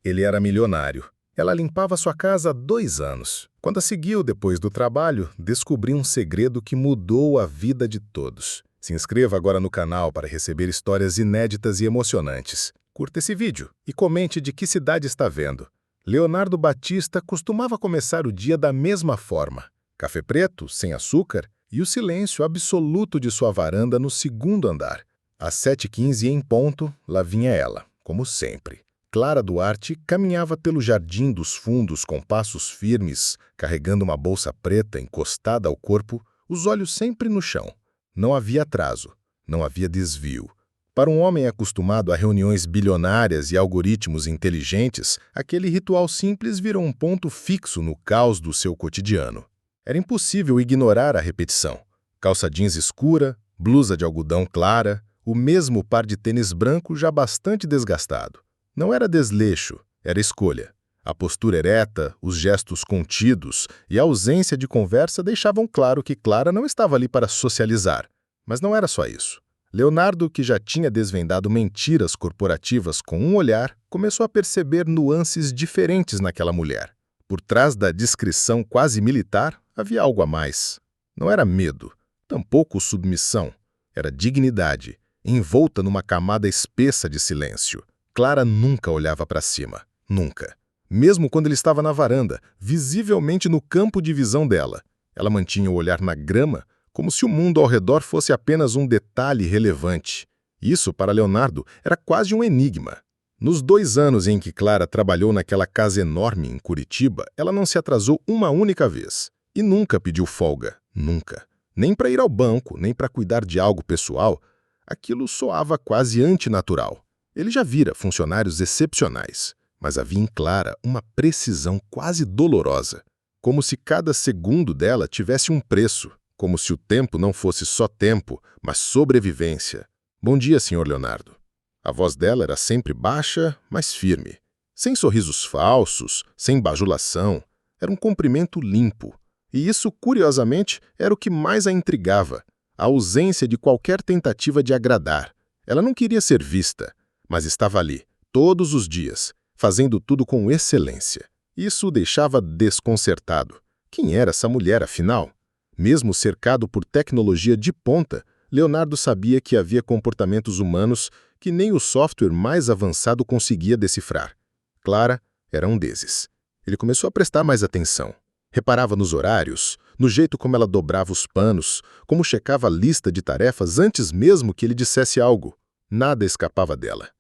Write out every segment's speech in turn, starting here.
Ele era milionário. Ela limpava sua casa há 2 anos. Quando a seguiu depois do trabalho, descobriu um segredo que mudou a vida de todos. Se inscreva agora no canal para receber histórias inéditas e emocionantes. Curta esse vídeo e comente de que cidade está vendo. Leonardo Batista costumava começar o dia da mesma forma. Café preto, sem açúcar, e o silêncio absoluto de sua varanda no segundo andar. Às 7h15 em ponto, lá vinha ela, como sempre. Clara Duarte caminhava pelo jardim dos fundos com passos firmes, carregando uma bolsa preta encostada ao corpo, os olhos sempre no chão. Não havia atraso, não havia desvio. Para um homem acostumado a reuniões bilionárias e algoritmos inteligentes, aquele ritual simples virou um ponto fixo no caos do seu cotidiano. Era impossível ignorar a repetição. Calça jeans escura, blusa de algodão clara, o mesmo par de tênis branco já bastante desgastado. Não era desleixo, era escolha. A postura ereta, os gestos contidos e a ausência de conversa deixavam claro que Clara não estava ali para socializar. Mas não era só isso. Leonardo, que já tinha desvendado mentiras corporativas com um olhar, começou a perceber nuances diferentes naquela mulher. Por trás da descrição quase militar, havia algo a mais. Não era medo, tampouco submissão. Era dignidade, envolta numa camada espessa de silêncio. Clara nunca olhava para cima. Nunca. Mesmo quando ele estava na varanda, visivelmente no campo de visão dela. Ela mantinha o olhar na grama, como se o mundo ao redor fosse apenas um detalhe relevante. Isso, para Leonardo, era quase um enigma. Nos 2 anos em que Clara trabalhou naquela casa enorme em Curitiba, ela não se atrasou uma única vez. E nunca pediu folga. Nunca. Nem para ir ao banco, nem para cuidar de algo pessoal. Aquilo soava quase antinatural. Ele já vira funcionários excepcionais, mas havia em Clara uma precisão quase dolorosa, como se cada segundo dela tivesse um preço, como se o tempo não fosse só tempo, mas sobrevivência. Bom dia, Sr. Leonardo. A voz dela era sempre baixa, mas firme. Sem sorrisos falsos, sem bajulação. Era um cumprimento limpo. E isso, curiosamente, era o que mais a intrigava, a ausência de qualquer tentativa de agradar. Ela não queria ser vista, mas estava ali, todos os dias, fazendo tudo com excelência. Isso o deixava desconcertado. Quem era essa mulher, afinal? Mesmo cercado por tecnologia de ponta, Leonardo sabia que havia comportamentos humanos que nem o software mais avançado conseguia decifrar. Clara era um desses. Ele começou a prestar mais atenção. Reparava nos horários, no jeito como ela dobrava os panos, como checava a lista de tarefas antes mesmo que ele dissesse algo. Nada escapava dela.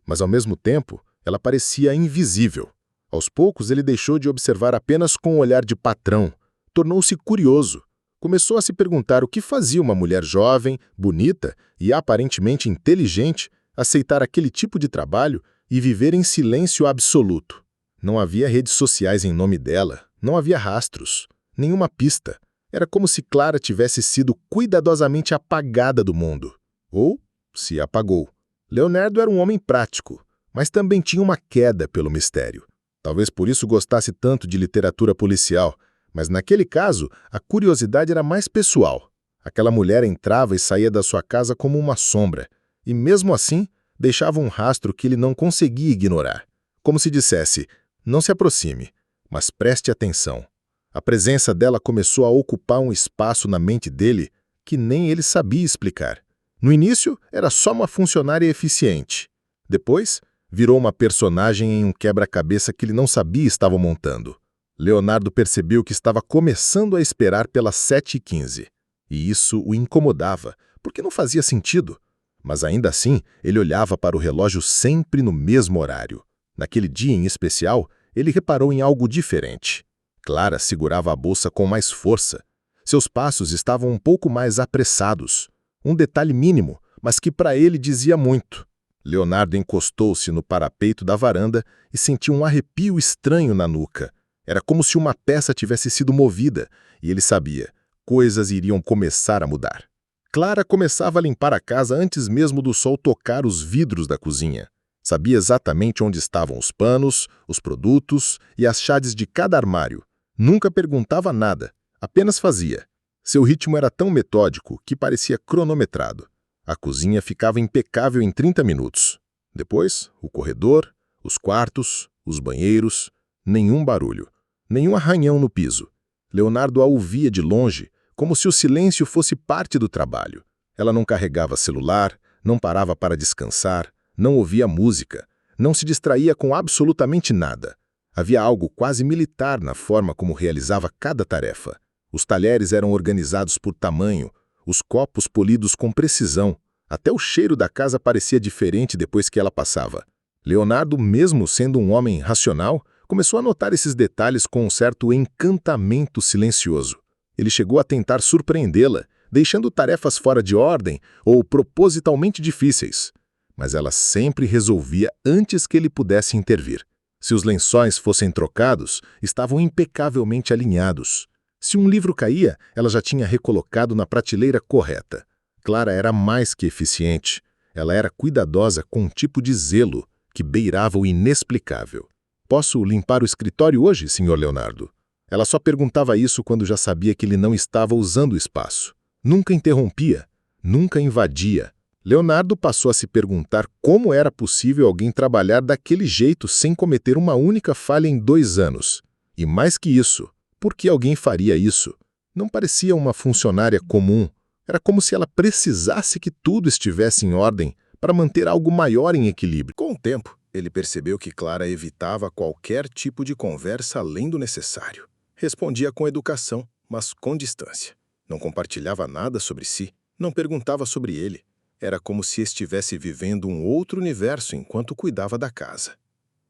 Mas, ao mesmo tempo, ela parecia invisível. Aos poucos, ele deixou de observar apenas com um olhar de patrão. Tornou-se curioso. Começou a se perguntar o que fazia uma mulher jovem, bonita e aparentemente inteligente aceitar aquele tipo de trabalho e viver em silêncio absoluto. Não havia redes sociais em nome dela, não havia rastros, nenhuma pista. Era como se Clara tivesse sido cuidadosamente apagada do mundo. Ou se apagou. Leonardo era um homem prático, mas também tinha uma queda pelo mistério. Talvez por isso gostasse tanto de literatura policial, mas naquele caso a curiosidade era mais pessoal. Aquela mulher entrava e saía da sua casa como uma sombra, e mesmo assim deixava um rastro que ele não conseguia ignorar. Como se dissesse, não se aproxime, mas preste atenção. A presença dela começou a ocupar um espaço na mente dele que nem ele sabia explicar. No início, era só uma funcionária eficiente. Depois, virou uma personagem em um quebra-cabeça que ele não sabia estava montando. Leonardo percebeu que estava começando a esperar pelas 7h15. E isso o incomodava, porque não fazia sentido. Mas ainda assim, ele olhava para o relógio sempre no mesmo horário. Naquele dia em especial, ele reparou em algo diferente. Clara segurava a bolsa com mais força. Seus passos estavam um pouco mais apressados. Um detalhe mínimo, mas que para ele dizia muito. Leonardo encostou-se no parapeito da varanda e sentiu um arrepio estranho na nuca. Era como se uma peça tivesse sido movida, e ele sabia, coisas iriam começar a mudar. Clara começava a limpar a casa antes mesmo do sol tocar os vidros da cozinha. Sabia exatamente onde estavam os panos, os produtos e as chaves de cada armário. Nunca perguntava nada, apenas fazia. Seu ritmo era tão metódico que parecia cronometrado. A cozinha ficava impecável em 30 minutos. Depois, o corredor, Os quartos, os banheiros, nenhum barulho, nenhum arranhão no piso. Leonardo a ouvia de longe, como se o silêncio fosse parte do trabalho. Ela não carregava celular, não parava para descansar, não ouvia música, não se distraía com absolutamente nada. Havia algo quase militar na forma como realizava cada tarefa. Os talheres eram organizados por tamanho, os copos polidos com precisão. Até o cheiro da casa parecia diferente depois que ela passava. Leonardo, mesmo sendo um homem racional, começou a notar esses detalhes com um certo encantamento silencioso. Ele chegou a tentar surpreendê-la, deixando tarefas fora de ordem ou propositalmente difíceis. Mas ela sempre resolvia antes que ele pudesse intervir. Se os lençóis fossem trocados, estavam impecavelmente alinhados. Se um livro caía, ela já tinha recolocado na prateleira correta. Clara era mais que eficiente. Ela era cuidadosa com um tipo de zelo que beirava o inexplicável. "Posso limpar o escritório hoje, Sr. Leonardo?" Ela só perguntava isso quando já sabia que ele não estava usando o espaço. Nunca interrompia, nunca invadia. Leonardo passou a se perguntar como era possível alguém trabalhar daquele jeito sem cometer uma única falha em 2 anos. E mais que isso, por que alguém faria isso? Não parecia uma funcionária comum. Era como se ela precisasse que tudo estivesse em ordem para manter algo maior em equilíbrio. Com o tempo, ele percebeu que Clara evitava qualquer tipo de conversa além do necessário. Respondia com educação, mas com distância. Não compartilhava nada sobre si, não perguntava sobre ele. Era como se estivesse vivendo um outro universo enquanto cuidava da casa.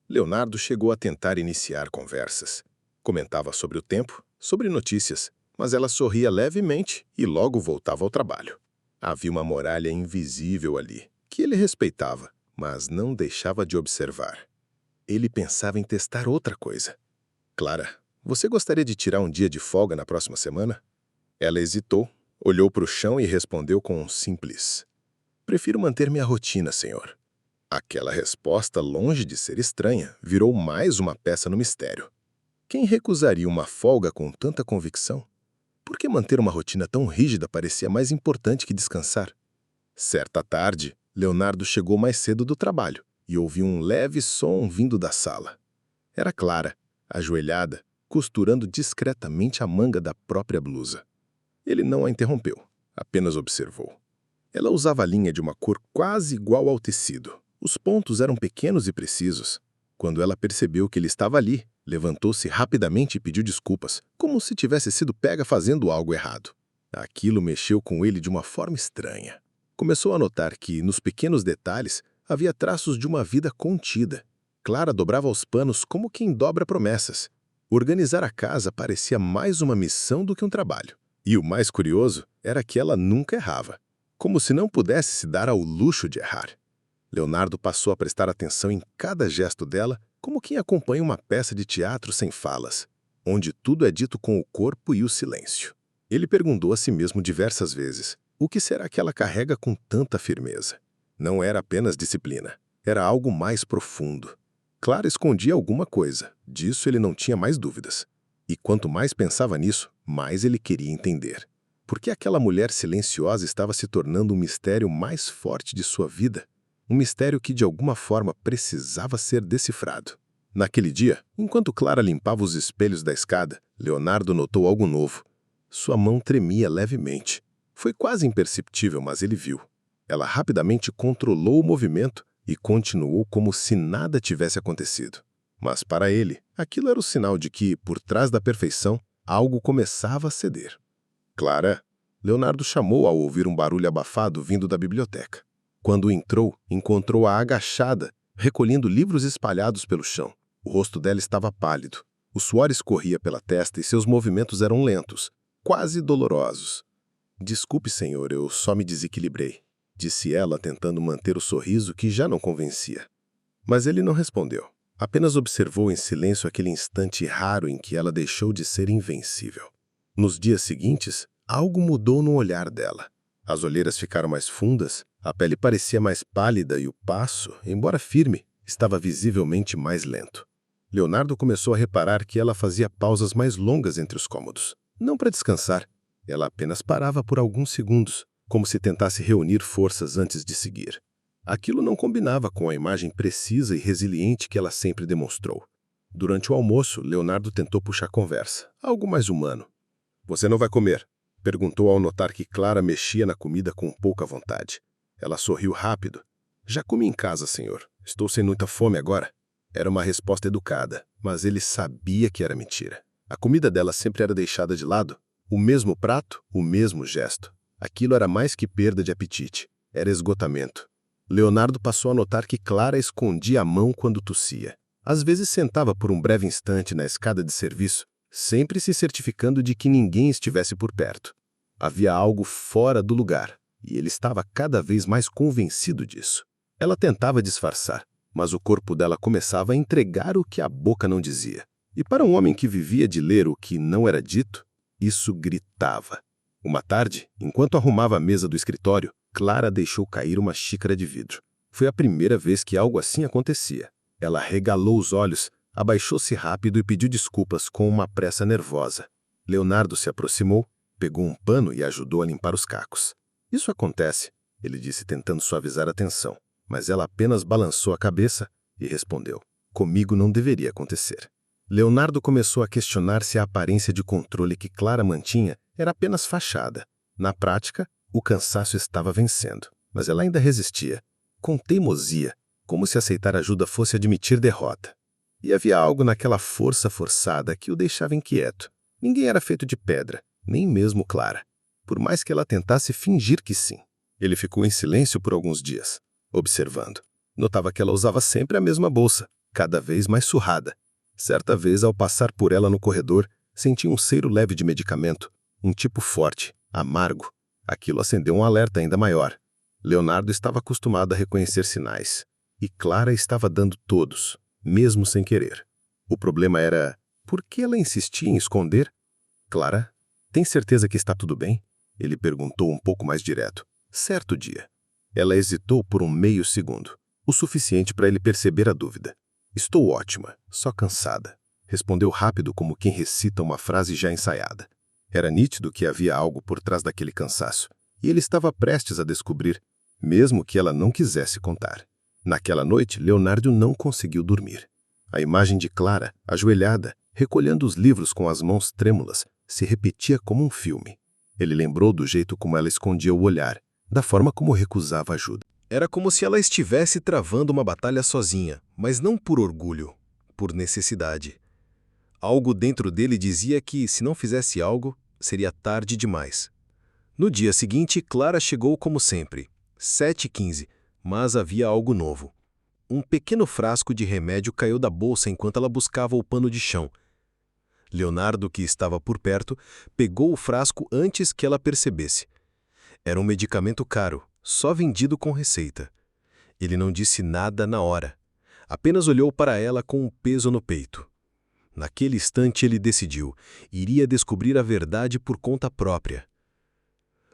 Leonardo chegou a tentar iniciar conversas. Comentava sobre o tempo, sobre notícias, mas ela sorria levemente e logo voltava ao trabalho. Havia uma muralha invisível ali, que ele respeitava, mas não deixava de observar. Ele pensava em testar outra coisa. "Clara, você gostaria de tirar um dia de folga na próxima semana?" Ela hesitou, olhou para o chão e respondeu com um simples: "Prefiro manter minha rotina, senhor." Aquela resposta, longe de ser estranha, virou mais uma peça no mistério. Quem recusaria uma folga com tanta convicção? Por que manter uma rotina tão rígida parecia mais importante que descansar? Certa tarde, Leonardo chegou mais cedo do trabalho e ouviu um leve som vindo da sala. Era Clara, ajoelhada, costurando discretamente a manga da própria blusa. Ele não a interrompeu, apenas observou. Ela usava a linha de uma cor quase igual ao tecido. Os pontos eram pequenos e precisos. Quando ela percebeu que ele estava ali, levantou-se rapidamente e pediu desculpas, como se tivesse sido pega fazendo algo errado. Aquilo mexeu com ele de uma forma estranha. Começou a notar que, nos pequenos detalhes, havia traços de uma vida contida. Clara dobrava os panos como quem dobra promessas. Organizar a casa parecia mais uma missão do que um trabalho. E o mais curioso era que ela nunca errava, como se não pudesse se dar ao luxo de errar. Leonardo passou a prestar atenção em cada gesto dela, como quem acompanha uma peça de teatro sem falas, onde tudo é dito com o corpo e o silêncio. Ele perguntou a si mesmo diversas vezes: o que será que ela carrega com tanta firmeza? Não era apenas disciplina, era algo mais profundo. Clara escondia alguma coisa, disso ele não tinha mais dúvidas. E quanto mais pensava nisso, mais ele queria entender. Por que aquela mulher silenciosa estava se tornando um mistério mais forte de sua vida? Um mistério que de alguma forma precisava ser decifrado. Naquele dia, enquanto Clara limpava os espelhos da escada, Leonardo notou algo novo. Sua mão tremia levemente. Foi quase imperceptível, mas ele viu. Ela rapidamente controlou o movimento e continuou como se nada tivesse acontecido. Mas para ele, aquilo era o sinal de que, por trás da perfeição, algo começava a ceder. "Clara?" Leonardo chamou ao ouvir um barulho abafado vindo da biblioteca. Quando entrou, encontrou-a agachada, recolhendo livros espalhados pelo chão. O rosto dela estava pálido. O suor escorria pela testa e seus movimentos eram lentos, quase dolorosos. "Desculpe, senhor, eu só me desequilibrei", disse ela, tentando manter o sorriso que já não convencia. Mas ele não respondeu. Apenas observou em silêncio aquele instante raro em que ela deixou de ser invencível. Nos dias seguintes, algo mudou no olhar dela. As olheiras ficaram mais fundas, a pele parecia mais pálida e o passo, embora firme, estava visivelmente mais lento. Leonardo começou a reparar que ela fazia pausas mais longas entre os cômodos. Não para descansar. Ela apenas parava por alguns segundos, como se tentasse reunir forças antes de seguir. Aquilo não combinava com a imagem precisa e resiliente que ela sempre demonstrou. Durante o almoço, Leonardo tentou puxar conversa, algo mais humano. "Você não vai comer?" perguntou ao notar que Clara mexia na comida com pouca vontade. Ela sorriu rápido. "Já comi em casa, senhor. Estou sem muita fome agora." Era uma resposta educada, mas ele sabia que era mentira. A comida dela sempre era deixada de lado. O mesmo prato, o mesmo gesto. Aquilo era mais que perda de apetite. Era esgotamento. Leonardo passou a notar que Clara escondia a mão quando tossia. Às vezes sentava por um breve instante na escada de serviço, sempre se certificando de que ninguém estivesse por perto. Havia algo fora do lugar, e ele estava cada vez mais convencido disso. Ela tentava disfarçar, mas o corpo dela começava a entregar o que a boca não dizia. E para um homem que vivia de ler o que não era dito, isso gritava. Uma tarde, enquanto arrumava a mesa do escritório, Clara deixou cair uma xícara de vidro. Foi a primeira vez que algo assim acontecia. Ela regalou os olhos, abaixou-se rápido e pediu desculpas com uma pressa nervosa. Leonardo se aproximou, pegou um pano e ajudou a limpar os cacos. "Isso acontece", ele disse tentando suavizar a tensão, mas ela apenas balançou a cabeça e respondeu: "Comigo não deveria acontecer." Leonardo começou a questionar se a aparência de controle que Clara mantinha era apenas fachada. Na prática, o cansaço estava vencendo, mas ela ainda resistia, com teimosia, como se aceitar ajuda fosse admitir derrota. E havia algo naquela força forçada que o deixava inquieto. Ninguém era feito de pedra, nem mesmo Clara, por mais que ela tentasse fingir que sim. Ele ficou em silêncio por alguns dias, observando. Notava que ela usava sempre a mesma bolsa, cada vez mais surrada. Certa vez, ao passar por ela no corredor, sentiu um cheiro leve de medicamento, um tipo forte, amargo. Aquilo acendeu um alerta ainda maior. Leonardo estava acostumado a reconhecer sinais, e Clara estava dando todos, mesmo sem querer. O problema era, por que ela insistia em esconder? "Clara, tem certeza que está tudo bem?" ele perguntou um pouco mais direto. Certo dia. Ela hesitou por um meio segundo, o suficiente para ele perceber a dúvida. "Estou ótima, só cansada", respondeu rápido como quem recita uma frase já ensaiada. Era nítido que havia algo por trás daquele cansaço, e ele estava prestes a descobrir, mesmo que ela não quisesse contar. Naquela noite, Leonardo não conseguiu dormir. A imagem de Clara, ajoelhada, recolhendo os livros com as mãos trêmulas, se repetia como um filme. Ele lembrou do jeito como ela escondia o olhar, da forma como recusava ajuda. Era como se ela estivesse travando uma batalha sozinha, mas não por orgulho, por necessidade. Algo dentro dele dizia que, se não fizesse algo, seria tarde demais. No dia seguinte, Clara chegou como sempre, 7h15, mas havia algo novo. Um pequeno frasco de remédio caiu da bolsa enquanto ela buscava o pano de chão. Leonardo, que estava por perto, pegou o frasco antes que ela percebesse. Era um medicamento caro, só vendido com receita. Ele não disse nada na hora. Apenas olhou para ela com um peso no peito. Naquele instante ele decidiu, iria descobrir a verdade por conta própria.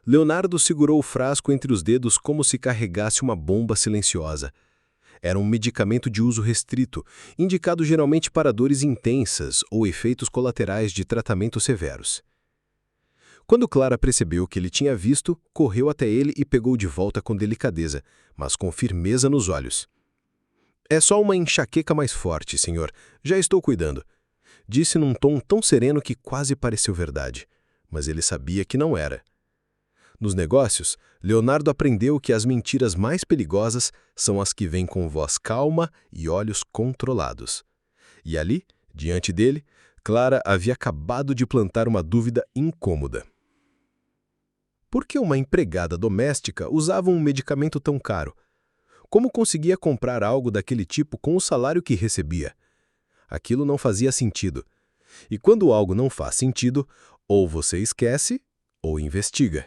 Leonardo segurou o frasco entre os dedos como se carregasse uma bomba silenciosa. Era um medicamento de uso restrito, indicado geralmente para dores intensas ou efeitos colaterais de tratamentos severos. Quando Clara percebeu o que ele tinha visto, correu até ele e pegou de volta com delicadeza, mas com firmeza nos olhos. "É só uma enxaqueca mais forte, senhor. Já estou cuidando", disse num tom tão sereno que quase pareceu verdade, mas ele sabia que não era. Nos negócios, Leonardo aprendeu que as mentiras mais perigosas são as que vêm com voz calma e olhos controlados. E ali, diante dele, Clara havia acabado de plantar uma dúvida incômoda. Por que uma empregada doméstica usava um medicamento tão caro? Como conseguia comprar algo daquele tipo com o salário que recebia? Aquilo não fazia sentido. E quando algo não faz sentido, ou você esquece, ou investiga.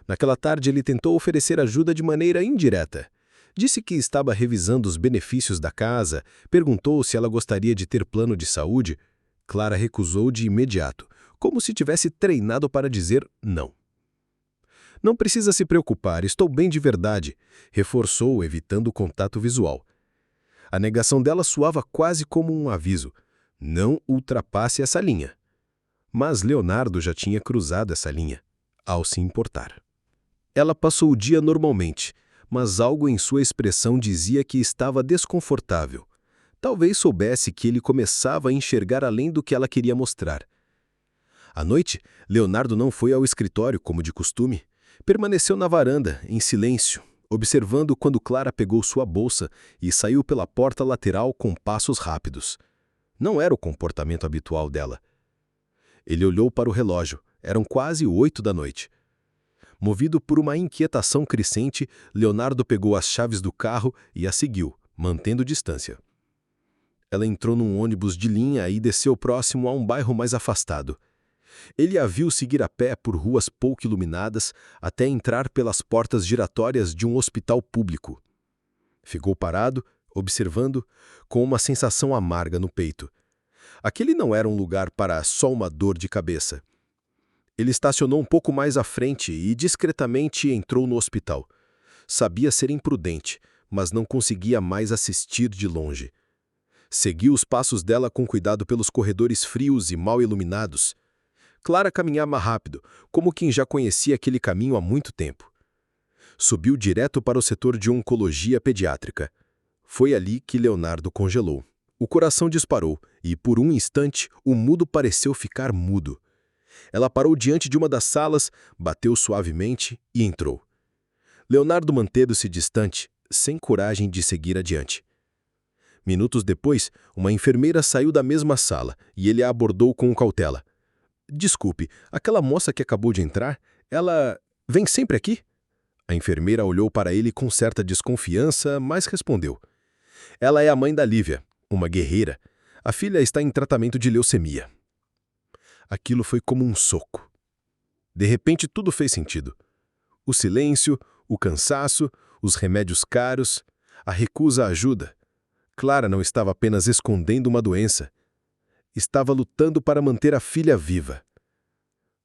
Naquela tarde ele tentou oferecer ajuda de maneira indireta. Disse que estava revisando os benefícios da casa, perguntou se ela gostaria de ter plano de saúde. Clara recusou de imediato, como se tivesse treinado para dizer não. "Não precisa se preocupar, estou bem de verdade", reforçou, evitando o contato visual. A negação dela soava quase como um aviso. Não ultrapasse essa linha. Mas Leonardo já tinha cruzado essa linha, ao se importar. Ela passou o dia normalmente, mas algo em sua expressão dizia que estava desconfortável. Talvez soubesse que ele começava a enxergar além do que ela queria mostrar. À noite, Leonardo não foi ao escritório, como de costume. Permaneceu na varanda, em silêncio, observando quando Clara pegou sua bolsa e saiu pela porta lateral com passos rápidos. Não era o comportamento habitual dela. Ele olhou para o relógio. Eram quase 8 da noite. Movido por uma inquietação crescente, Leonardo pegou as chaves do carro e a seguiu, mantendo distância. Ela entrou num ônibus de linha e desceu próximo a um bairro mais afastado. Ele a viu seguir a pé por ruas pouco iluminadas até entrar pelas portas giratórias de um hospital público. Ficou parado, observando, com uma sensação amarga no peito. Aquele não era um lugar para só uma dor de cabeça. Ele estacionou um pouco mais à frente e discretamente entrou no hospital. Sabia ser imprudente, mas não conseguia mais assistir de longe. Seguiu os passos dela com cuidado pelos corredores frios e mal iluminados. Clara caminhava rápido, como quem já conhecia aquele caminho há muito tempo. Subiu direto para o setor de oncologia pediátrica. Foi ali que Leonardo congelou. O coração disparou e, por um instante, o mudo pareceu ficar mudo. Ela parou diante de uma das salas, bateu suavemente e entrou. Leonardo manteve-se distante, sem coragem de seguir adiante. Minutos depois, uma enfermeira saiu da mesma sala e ele a abordou com cautela. Desculpe, aquela moça que acabou de entrar, ela vem sempre aqui? A enfermeira olhou para ele com certa desconfiança, mas respondeu. Ela é a mãe da Lívia, uma guerreira. A filha está em tratamento de leucemia. Aquilo foi como um soco. De repente, tudo fez sentido. O silêncio, o cansaço, os remédios caros, a recusa à ajuda. Clara não estava apenas escondendo uma doença. Estava lutando para manter a filha viva.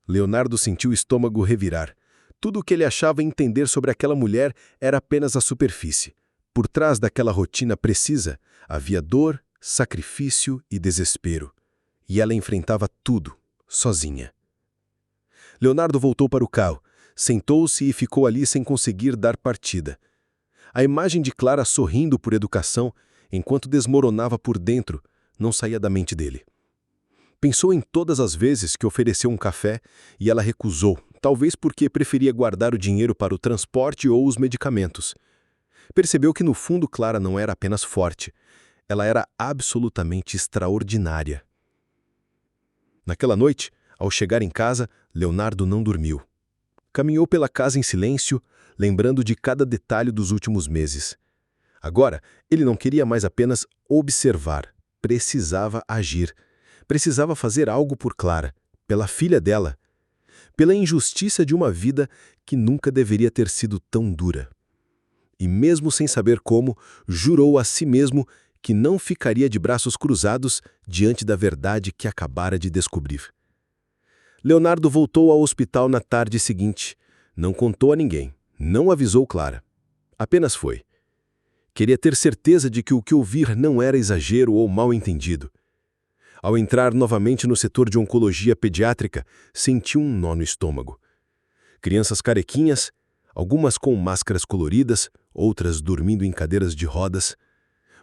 Leonardo sentiu o estômago revirar. Tudo o que ele achava entender sobre aquela mulher era apenas a superfície. Por trás daquela rotina precisa, havia dor, sacrifício e desespero. E ela enfrentava tudo, sozinha. Leonardo voltou para o carro, sentou-se e ficou ali sem conseguir dar partida. A imagem de Clara sorrindo por educação, enquanto desmoronava por dentro, não saía da mente dele. Pensou em todas as vezes que ofereceu um café e ela recusou, talvez porque preferia guardar o dinheiro para o transporte ou os medicamentos. Percebeu que no fundo Clara não era apenas forte, ela era absolutamente extraordinária. Naquela noite, ao chegar em casa, Leonardo não dormiu. Caminhou pela casa em silêncio, lembrando de cada detalhe dos últimos meses. Agora, ele não queria mais apenas observar, precisava agir. Precisava fazer algo por Clara, pela filha dela, pela injustiça de uma vida que nunca deveria ter sido tão dura. E mesmo sem saber como, jurou a si mesmo que não ficaria de braços cruzados diante da verdade que acabara de descobrir. Leonardo voltou ao hospital na tarde seguinte. Não contou a ninguém, não avisou Clara. Apenas foi. Queria ter certeza de que o que ouvir não era exagero ou mal-entendido. Ao entrar novamente no setor de oncologia pediátrica, sentiu um nó no estômago. Crianças carequinhas, algumas com máscaras coloridas, outras dormindo em cadeiras de rodas.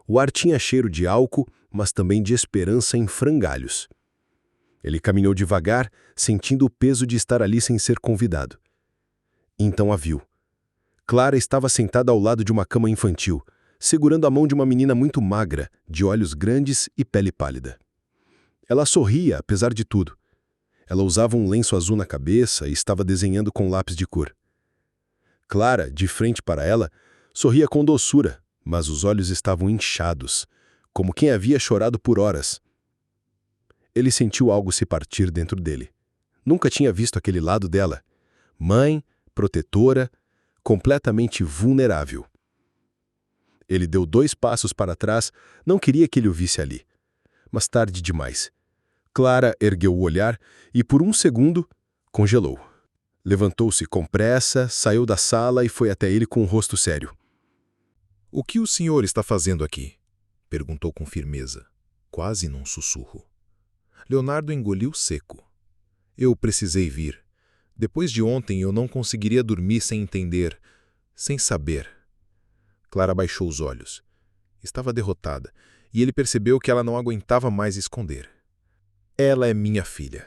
O ar tinha cheiro de álcool, mas também de esperança em frangalhos. Ele caminhou devagar, sentindo o peso de estar ali sem ser convidado. Então a viu. Clara estava sentada ao lado de uma cama infantil, segurando a mão de uma menina muito magra, de olhos grandes e pele pálida. Ela sorria, apesar de tudo. Ela usava um lenço azul na cabeça e estava desenhando com lápis de cor. Clara, de frente para ela, sorria com doçura, mas os olhos estavam inchados, como quem havia chorado por horas. Ele sentiu algo se partir dentro dele. Nunca tinha visto aquele lado dela. Mãe, protetora, completamente vulnerável. Ele deu 2 passos para trás, não queria que ele o visse ali. Mas tarde demais. Clara ergueu o olhar e, por um segundo, congelou. Levantou-se com pressa, saiu da sala e foi até ele com um rosto sério. "O que o senhor está fazendo aqui?" perguntou com firmeza, quase num sussurro. Leonardo engoliu seco. "Eu precisei vir. Depois de ontem eu não conseguiria dormir sem entender, sem saber." Clara baixou os olhos. Estava derrotada, e ele percebeu que ela não aguentava mais esconder. Ela é minha filha.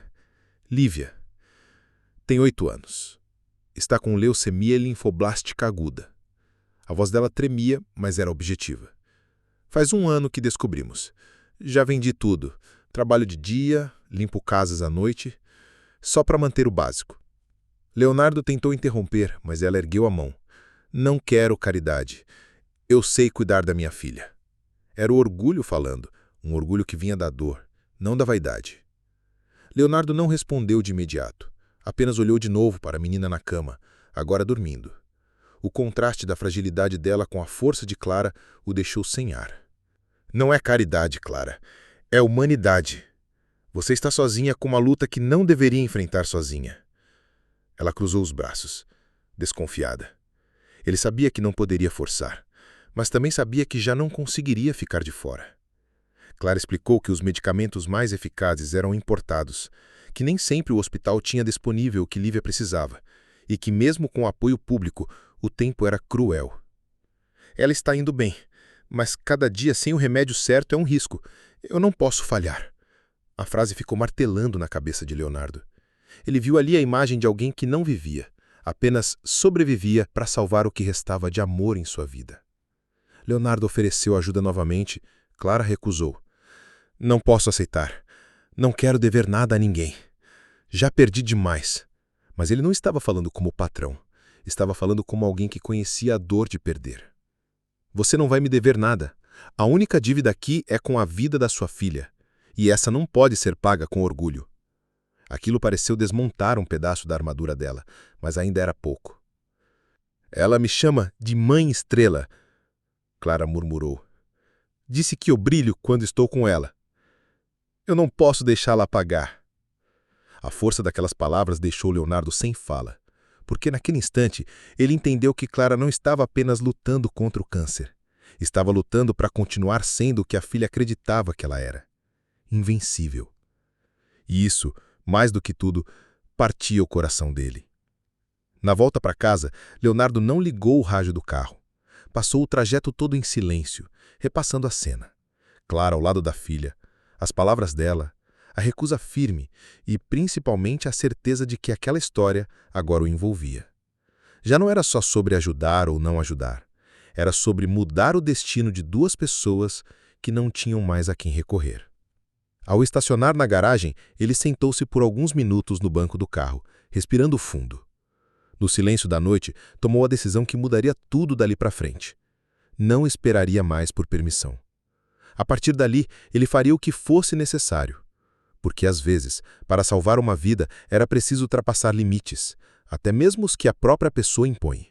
Lívia. Tem 8 anos. Está com leucemia linfoblástica aguda. A voz dela tremia, mas era objetiva. Faz 1 ano que descobrimos. Já vendi tudo. Trabalho de dia, limpo casas à noite, só para manter o básico. Leonardo tentou interromper, mas ela ergueu a mão. Não quero caridade. Eu sei cuidar da minha filha. Era o orgulho falando, um orgulho que vinha da dor, não da vaidade. Leonardo não respondeu de imediato. Apenas olhou de novo para a menina na cama, agora dormindo. O contraste da fragilidade dela com a força de Clara o deixou sem ar. Não é caridade, Clara. É humanidade. Você está sozinha com uma luta que não deveria enfrentar sozinha. Ela cruzou os braços, desconfiada. Ele sabia que não poderia forçar, mas também sabia que já não conseguiria ficar de fora. Clara explicou que os medicamentos mais eficazes eram importados, que nem sempre o hospital tinha disponível o que Lívia precisava, e que mesmo com apoio público, o tempo era cruel. Ela está indo bem, mas cada dia sem o remédio certo é um risco. Eu não posso falhar. A frase ficou martelando na cabeça de Leonardo. Ele viu ali a imagem de alguém que não vivia, apenas sobrevivia para salvar o que restava de amor em sua vida. Leonardo ofereceu ajuda novamente. Clara recusou. Não posso aceitar. Não quero dever nada a ninguém. Já perdi demais. Mas ele não estava falando como patrão. Estava falando como alguém que conhecia a dor de perder. Você não vai me dever nada. A única dívida aqui é com a vida da sua filha. E essa não pode ser paga com orgulho. Aquilo pareceu desmontar um pedaço da armadura dela, mas ainda era pouco. Ela me chama de Mãe Estrela, Clara murmurou. Disse que eu brilho quando estou com ela. Eu não posso deixá-la apagar. A força daquelas palavras deixou Leonardo sem fala, porque naquele instante ele entendeu que Clara não estava apenas lutando contra o câncer. Estava lutando para continuar sendo o que a filha acreditava que ela era. Invencível. E isso, mais do que tudo, partia o coração dele. Na volta para casa, Leonardo não ligou o rádio do carro. Passou o trajeto todo em silêncio, repassando a cena. Clara ao lado da filha, as palavras dela, a recusa firme e, principalmente, a certeza de que aquela história agora o envolvia. Já não era só sobre ajudar ou não ajudar. Era sobre mudar o destino de 2 pessoas que não tinham mais a quem recorrer. Ao estacionar na garagem, ele sentou-se por alguns minutos no banco do carro, respirando fundo. No silêncio da noite, tomou a decisão que mudaria tudo dali para frente. Não esperaria mais por permissão. A partir dali, ele faria o que fosse necessário. Porque, às vezes, para salvar uma vida, era preciso ultrapassar limites, até mesmo os que a própria pessoa impõe.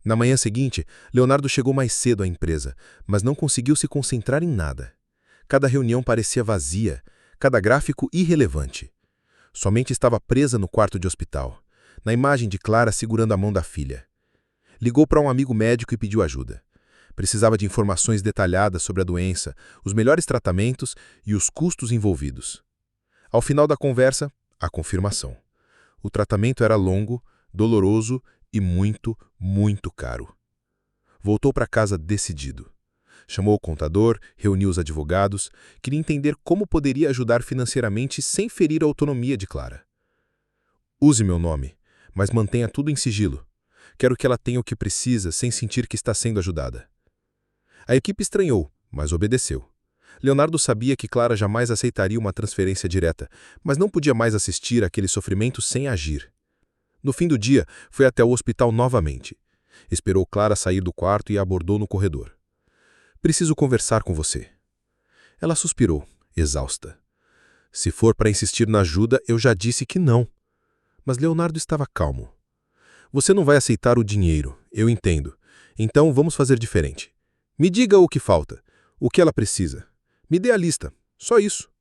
Na manhã seguinte, Leonardo chegou mais cedo à empresa, mas não conseguiu se concentrar em nada. Cada reunião parecia vazia, cada gráfico irrelevante. Sua mente estava presa no quarto de hospital, na imagem de Clara segurando a mão da filha. Ligou para um amigo médico e pediu ajuda. Precisava de informações detalhadas sobre a doença, os melhores tratamentos e os custos envolvidos. Ao final da conversa, a confirmação. O tratamento era longo, doloroso e muito, muito caro. Voltou para casa decidido. Chamou o contador, reuniu os advogados, queria entender como poderia ajudar financeiramente sem ferir a autonomia de Clara. Use meu nome, mas mantenha tudo em sigilo. Quero que ela tenha o que precisa sem sentir que está sendo ajudada. A equipe estranhou, mas obedeceu. Leonardo sabia que Clara jamais aceitaria uma transferência direta, mas não podia mais assistir àquele sofrimento sem agir. No fim do dia, foi até o hospital novamente. Esperou Clara sair do quarto e a abordou no corredor. Preciso conversar com você. Ela suspirou, exausta. Se for para insistir na ajuda, eu já disse que não. Mas Leonardo estava calmo. Você não vai aceitar o dinheiro, eu entendo. Então vamos fazer diferente. Me diga o que falta, o que ela precisa. Me dê a lista, só isso.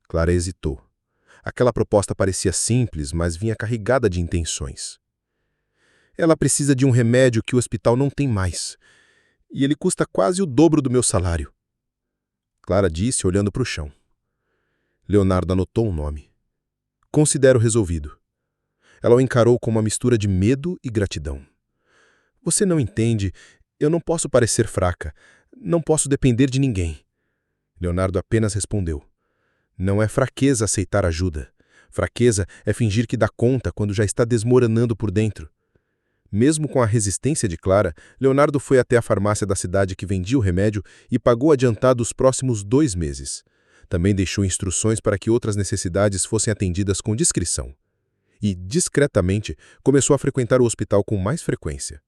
Clara hesitou. Aquela proposta parecia simples, mas vinha carregada de intenções. Ela precisa de um remédio que o hospital não tem mais. E ele custa quase o dobro do meu salário. Clara disse, olhando para o chão. Leonardo anotou um nome. Considero resolvido. Ela o encarou com uma mistura de medo e gratidão. Você não entende. Eu não posso parecer fraca. Não posso depender de ninguém. Leonardo apenas respondeu. Não é fraqueza aceitar ajuda. Fraqueza é fingir que dá conta quando já está desmoronando por dentro. Mesmo com a resistência de Clara, Leonardo foi até a farmácia da cidade que vendia o remédio e pagou adiantado os próximos 2 meses. Também deixou instruções para que outras necessidades fossem atendidas com discrição. E, discretamente, começou a frequentar o hospital com mais frequência.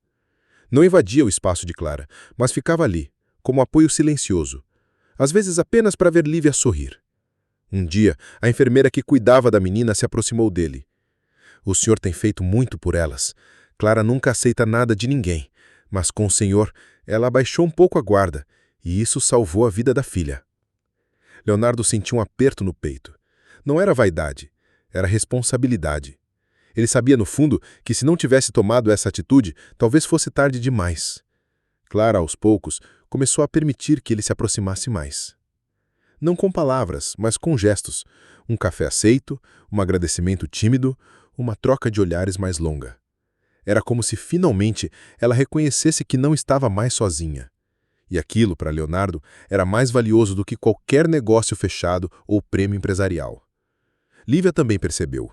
Não invadia o espaço de Clara, mas ficava ali, como apoio silencioso, às vezes apenas para ver Lívia sorrir. Um dia, a enfermeira que cuidava da menina se aproximou dele. O senhor tem feito muito por elas. Clara nunca aceita nada de ninguém, mas com o senhor ela abaixou um pouco a guarda, e isso salvou a vida da filha. Leonardo sentiu um aperto no peito. Não era vaidade, era responsabilidade. Ele sabia, no fundo, que se não tivesse tomado essa atitude, talvez fosse tarde demais. Clara, aos poucos, começou a permitir que ele se aproximasse mais. Não com palavras, mas com gestos. Um café aceito, um agradecimento tímido, uma troca de olhares mais longa. Era como se, finalmente, ela reconhecesse que não estava mais sozinha. E aquilo, para Leonardo, era mais valioso do que qualquer negócio fechado ou prêmio empresarial. Lívia também percebeu.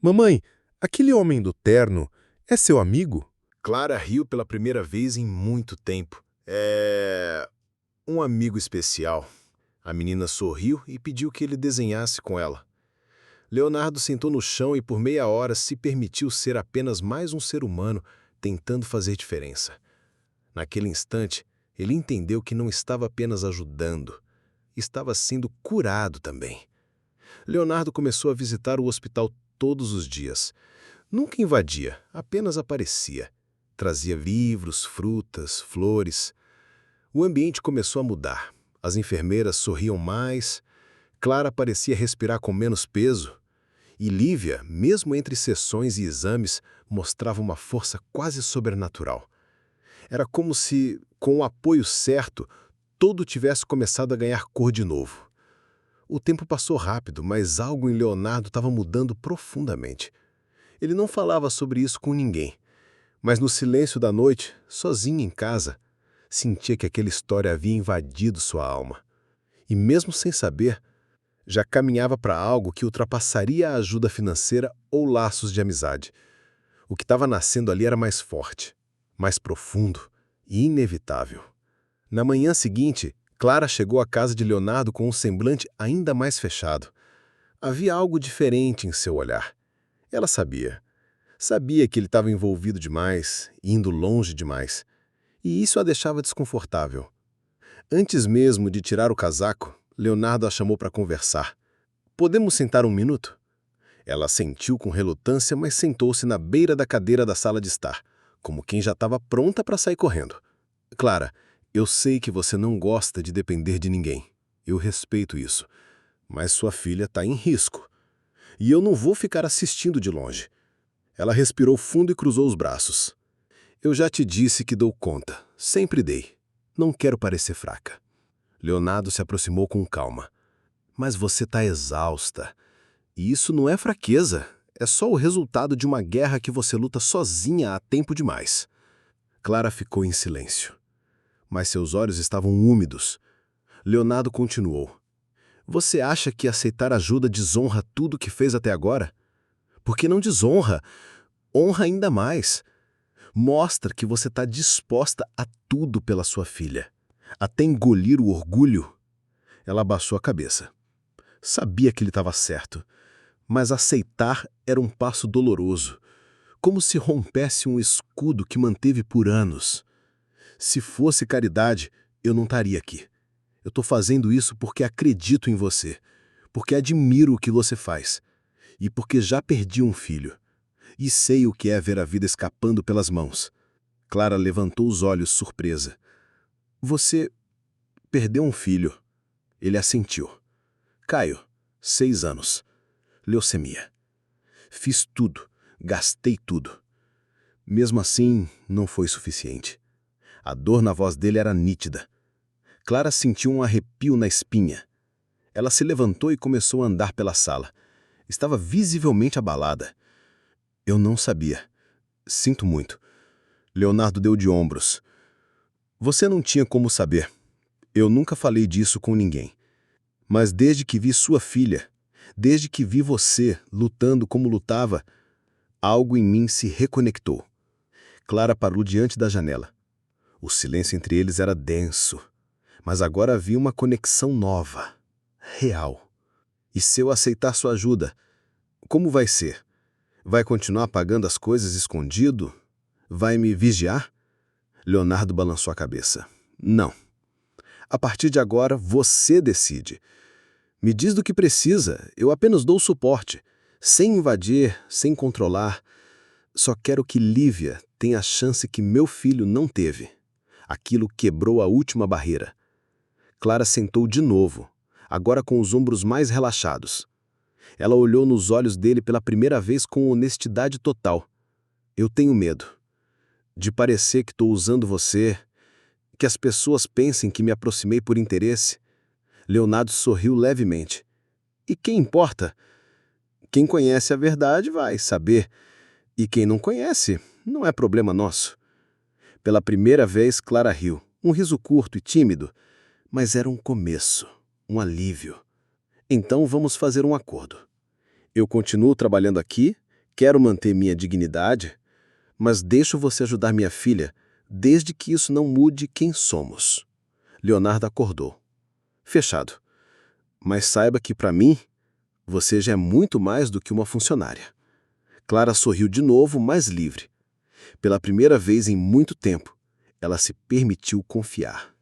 Mamãe, aquele homem do terno é seu amigo? Clara riu pela primeira vez em muito tempo. É um amigo especial. A menina sorriu e pediu que ele desenhasse com ela. Leonardo sentou no chão e por meia hora se permitiu ser apenas mais um ser humano tentando fazer diferença. Naquele instante, ele entendeu que não estava apenas ajudando, estava sendo curado também. Leonardo começou a visitar o hospital todos os dias. Nunca invadia, apenas aparecia. Trazia livros, frutas, flores. O ambiente começou a mudar. As enfermeiras sorriam mais, Clara parecia respirar com menos peso, e Lívia, mesmo entre sessões e exames, mostrava uma força quase sobrenatural. Era como se, com o apoio certo, tudo tivesse começado a ganhar cor de novo. O tempo passou rápido, mas algo em Leonardo estava mudando profundamente. Ele não falava sobre isso com ninguém, mas no silêncio da noite, sozinho em casa, sentia que aquela história havia invadido sua alma. E mesmo sem saber, já caminhava para algo que ultrapassaria a ajuda financeira ou laços de amizade. O que estava nascendo ali era mais forte, mais profundo e inevitável. Na manhã seguinte, Clara chegou à casa de Leonardo com um semblante ainda mais fechado. Havia algo diferente em seu olhar. Ela sabia. Sabia que ele estava envolvido demais, indo longe demais. E isso a deixava desconfortável. Antes mesmo de tirar o casaco, Leonardo a chamou para conversar. Podemos sentar um minuto? Ela assentiu com relutância, mas sentou-se na beira da cadeira da sala de estar, como quem já estava pronta para sair correndo. Clara, eu sei que você não gosta de depender de ninguém. Eu respeito isso. Mas sua filha está em risco. E eu não vou ficar assistindo de longe. Ela respirou fundo e cruzou os braços. Eu já te disse que dou conta. Sempre dei. Não quero parecer fraca. Leonardo se aproximou com calma. Mas você está exausta. E isso não é fraqueza. É só o resultado de uma guerra que você luta sozinha há tempo demais. Clara ficou em silêncio. Mas seus olhos estavam úmidos. Leonardo continuou. Você acha que aceitar ajuda desonra tudo que fez até agora? Porque não desonra. Honra ainda mais. Mostra que você está disposta a tudo pela sua filha. Até engolir o orgulho. Ela abaixou a cabeça. Sabia que ele estava certo. Mas aceitar era um passo doloroso. Como se rompesse um escudo que manteve por anos. Se fosse caridade, eu não estaria aqui. Eu estou fazendo isso porque acredito em você. Porque admiro o que você faz. E porque já perdi um filho. E sei o que é ver a vida escapando pelas mãos. Clara levantou os olhos, surpresa. Você perdeu um filho. Ele assentiu. Caio, 6 anos. Leucemia. Fiz tudo. Gastei tudo. Mesmo assim, não foi suficiente. A dor na voz dele era nítida. Clara sentiu um arrepio na espinha. Ela se levantou e começou a andar pela sala. Estava visivelmente abalada. Eu não sabia. Sinto muito. Leonardo deu de ombros. Você não tinha como saber. Eu nunca falei disso com ninguém. Mas desde que vi sua filha, desde que vi você lutando como lutava, algo em mim se reconectou. Clara parou diante da janela. O silêncio entre eles era denso, mas agora havia uma conexão nova, real. E se eu aceitar sua ajuda, como vai ser? Vai continuar pagando as coisas escondido? Vai me vigiar? Leonardo balançou a cabeça. Não. A partir de agora, você decide. Me diz do que precisa, eu apenas dou suporte. Sem invadir, sem controlar. Só quero que Lívia tenha a chance que meu filho não teve. Aquilo quebrou a última barreira. Clara sentou de novo, agora com os ombros mais relaxados. Ela olhou nos olhos dele pela primeira vez com honestidade total. Eu tenho medo de parecer que estou usando você, que as pessoas pensem que me aproximei por interesse. Leonardo sorriu levemente. E quem importa? Quem conhece a verdade vai saber. E quem não conhece, não é problema nosso. Pela primeira vez, Clara riu. Um riso curto e tímido. Mas era um começo, um alívio. Então vamos fazer um acordo. Eu continuo trabalhando aqui, quero manter minha dignidade, mas deixo você ajudar minha filha, desde que isso não mude quem somos. Leonardo acordou. Fechado. Mas saiba que, para mim, você já é muito mais do que uma funcionária. Clara sorriu de novo, mais livre. Pela primeira vez em muito tempo, ela se permitiu confiar.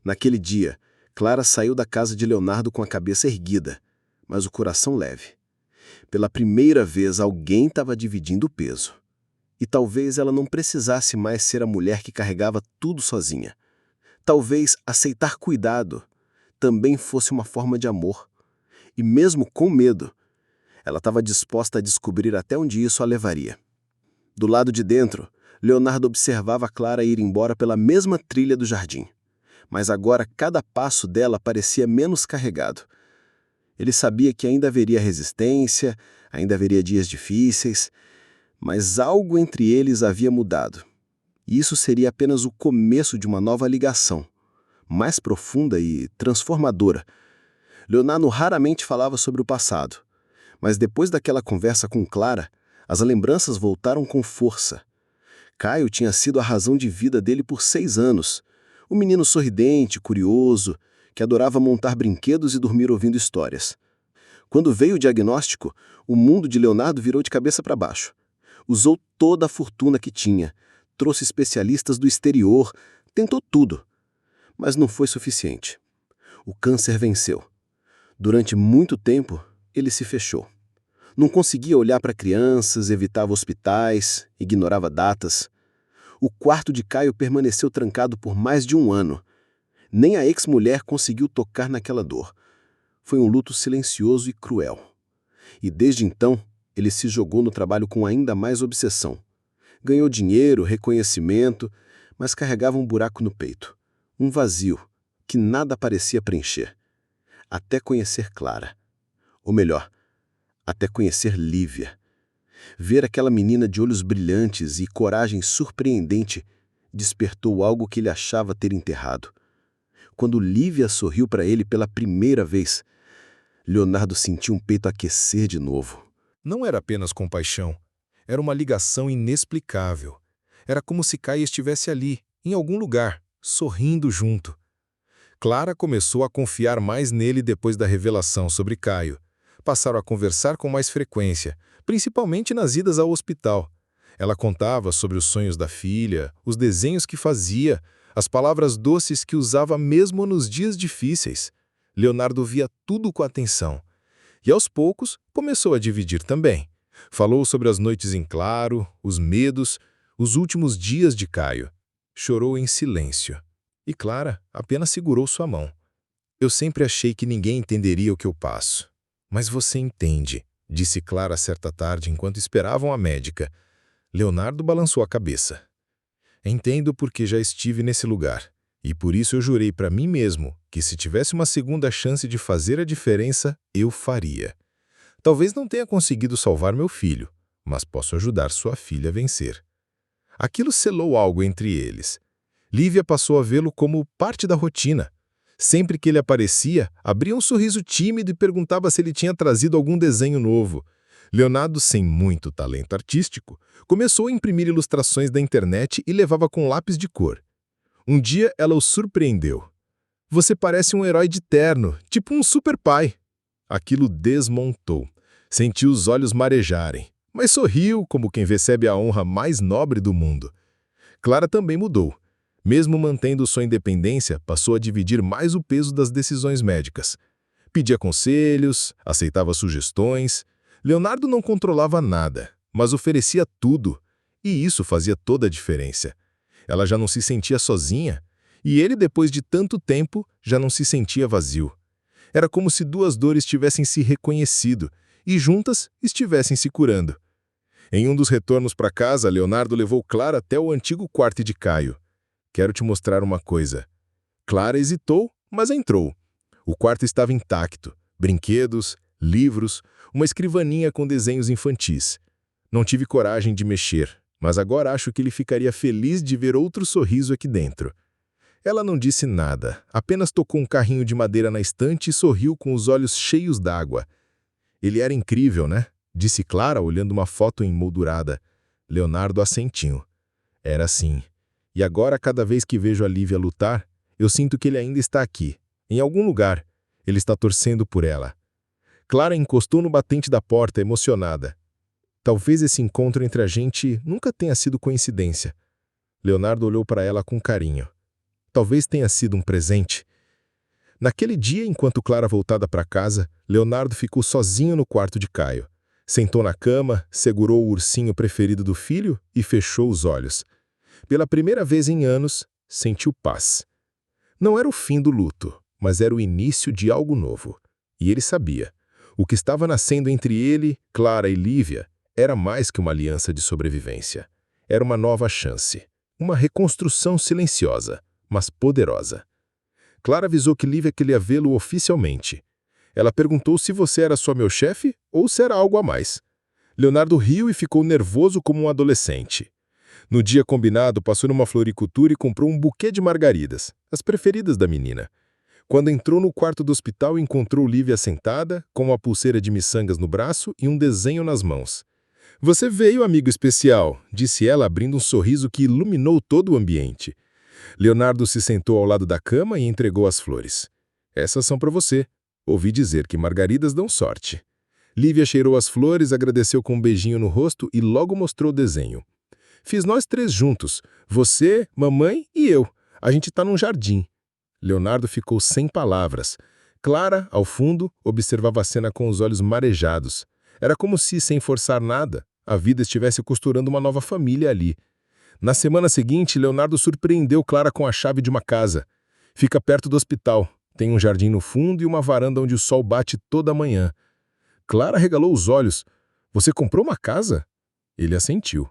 Naquele dia, Clara saiu da casa de Leonardo com a cabeça erguida, mas o coração leve. Pela primeira vez, alguém estava dividindo o peso. E talvez ela não precisasse mais ser a mulher que carregava tudo sozinha. Talvez aceitar cuidado também fosse uma forma de amor. E mesmo com medo, ela estava disposta a descobrir até onde isso a levaria. Do lado de dentro, Leonardo observava Clara ir embora pela mesma trilha do jardim. Mas agora cada passo dela parecia menos carregado. Ele sabia que ainda haveria resistência, ainda haveria dias difíceis, mas algo entre eles havia mudado. E isso seria apenas o começo de uma nova ligação, mais profunda e transformadora. Leonardo raramente falava sobre o passado, mas depois daquela conversa com Clara, as lembranças voltaram com força. Caio tinha sido a razão de vida dele por 6 anos. Um menino sorridente, curioso, que adorava montar brinquedos e dormir ouvindo histórias. Quando veio o diagnóstico, o mundo de Leonardo virou de cabeça para baixo. Usou toda a fortuna que tinha, trouxe especialistas do exterior, tentou tudo. Mas não foi suficiente. O câncer venceu. Durante muito tempo, ele se fechou. Não conseguia olhar para crianças, evitava hospitais, ignorava datas. O quarto de Caio permaneceu trancado por mais de 1 ano. Nem a ex-mulher conseguiu tocar naquela dor. Foi um luto silencioso e cruel. E desde então, ele se jogou no trabalho com ainda mais obsessão. Ganhou dinheiro, reconhecimento, mas carregava um buraco no peito. Um vazio que nada parecia preencher. Até conhecer Clara. Ou melhor, até conhecer Lívia. Ver aquela menina de olhos brilhantes e coragem surpreendente despertou algo que ele achava ter enterrado. Quando Lívia sorriu para ele pela primeira vez, Leonardo sentiu um peito aquecer de novo. Não era apenas compaixão. Era uma ligação inexplicável. Era como se Caio estivesse ali, em algum lugar, sorrindo junto. Clara começou a confiar mais nele depois da revelação sobre Caio. Passaram a conversar com mais frequência, principalmente nas idas ao hospital. Ela contava sobre os sonhos da filha, os desenhos que fazia, as palavras doces que usava mesmo nos dias difíceis. Leonardo via tudo com atenção. E aos poucos começou a dividir também. Falou sobre as noites em claro, os medos, os últimos dias de Caio. Chorou em silêncio. E Clara apenas segurou sua mão. Eu sempre achei que ninguém entenderia o que eu passo. Mas você entende, disse Clara certa tarde enquanto esperavam a médica. Leonardo balançou a cabeça. Entendo porque já estive nesse lugar. E por isso eu jurei para mim mesmo que se tivesse uma segunda chance de fazer a diferença, eu faria. Talvez não tenha conseguido salvar meu filho, mas posso ajudar sua filha a vencer. Aquilo selou algo entre eles. Lívia passou a vê-lo como parte da rotina. Sempre que ele aparecia, abria um sorriso tímido e perguntava se ele tinha trazido algum desenho novo. Leonardo, sem muito talento artístico, começou a imprimir ilustrações da internet e levava com lápis de cor. Um dia ela o surpreendeu. "Você parece um herói de terno, tipo um super pai." Aquilo desmontou. Sentiu os olhos marejarem, mas sorriu como quem recebe a honra mais nobre do mundo. Clara também mudou. Mesmo mantendo sua independência, passou a dividir mais o peso das decisões médicas. Pedia conselhos, aceitava sugestões. Leonardo não controlava nada, mas oferecia tudo, e isso fazia toda a diferença. Ela já não se sentia sozinha, e ele, depois de tanto tempo, já não se sentia vazio. Era como se duas dores tivessem se reconhecido e juntas estivessem se curando. Em um dos retornos para casa, Leonardo levou Clara até o antigo quarto de Caio. "Quero te mostrar uma coisa." Clara hesitou, mas entrou. O quarto estava intacto. Brinquedos, livros, uma escrivaninha com desenhos infantis. "Não tive coragem de mexer, mas agora acho que ele ficaria feliz de ver outro sorriso aqui dentro." Ela não disse nada, apenas tocou um carrinho de madeira na estante e sorriu com os olhos cheios d'água. "Ele era incrível, né?" disse Clara, olhando uma foto emoldurada. Leonardo assentiu. "Era sim. E agora, cada vez que vejo a Lívia lutar, eu sinto que ele ainda está aqui. Em algum lugar, ele está torcendo por ela." Clara encostou no batente da porta, emocionada. "Talvez esse encontro entre a gente nunca tenha sido coincidência." Leonardo olhou para ela com carinho. "Talvez tenha sido um presente." Naquele dia, enquanto Clara voltava para casa, Leonardo ficou sozinho no quarto de Caio. Sentou na cama, segurou o ursinho preferido do filho e fechou os olhos. Pela primeira vez em anos, sentiu paz. Não era o fim do luto, mas era o início de algo novo. E ele sabia. O que estava nascendo entre ele, Clara e Lívia era mais que uma aliança de sobrevivência. Era uma nova chance. Uma reconstrução silenciosa, mas poderosa. Clara avisou que Lívia queria vê-lo oficialmente. Ela perguntou se você era só meu chefe ou se era algo a mais. Leonardo riu e ficou nervoso como um adolescente. No dia combinado, passou numa floricultura e comprou um buquê de margaridas, as preferidas da menina. Quando entrou no quarto do hospital, encontrou Lívia sentada, com uma pulseira de miçangas no braço e um desenho nas mãos. "Você veio, amigo especial", disse ela, abrindo um sorriso que iluminou todo o ambiente. Leonardo se sentou ao lado da cama e entregou as flores. "Essas são para você. Ouvi dizer que margaridas dão sorte." Lívia cheirou as flores, agradeceu com um beijinho no rosto e logo mostrou o desenho. "Fiz nós três juntos. Você, mamãe e eu. A gente está num jardim." Leonardo ficou sem palavras. Clara, ao fundo, observava a cena com os olhos marejados. Era como se, sem forçar nada, a vida estivesse costurando uma nova família ali. Na semana seguinte, Leonardo surpreendeu Clara com a chave de uma casa. "Fica perto do hospital. Tem um jardim no fundo e uma varanda onde o sol bate toda manhã." Clara regalou os olhos. "Você comprou uma casa?" Ele assentiu.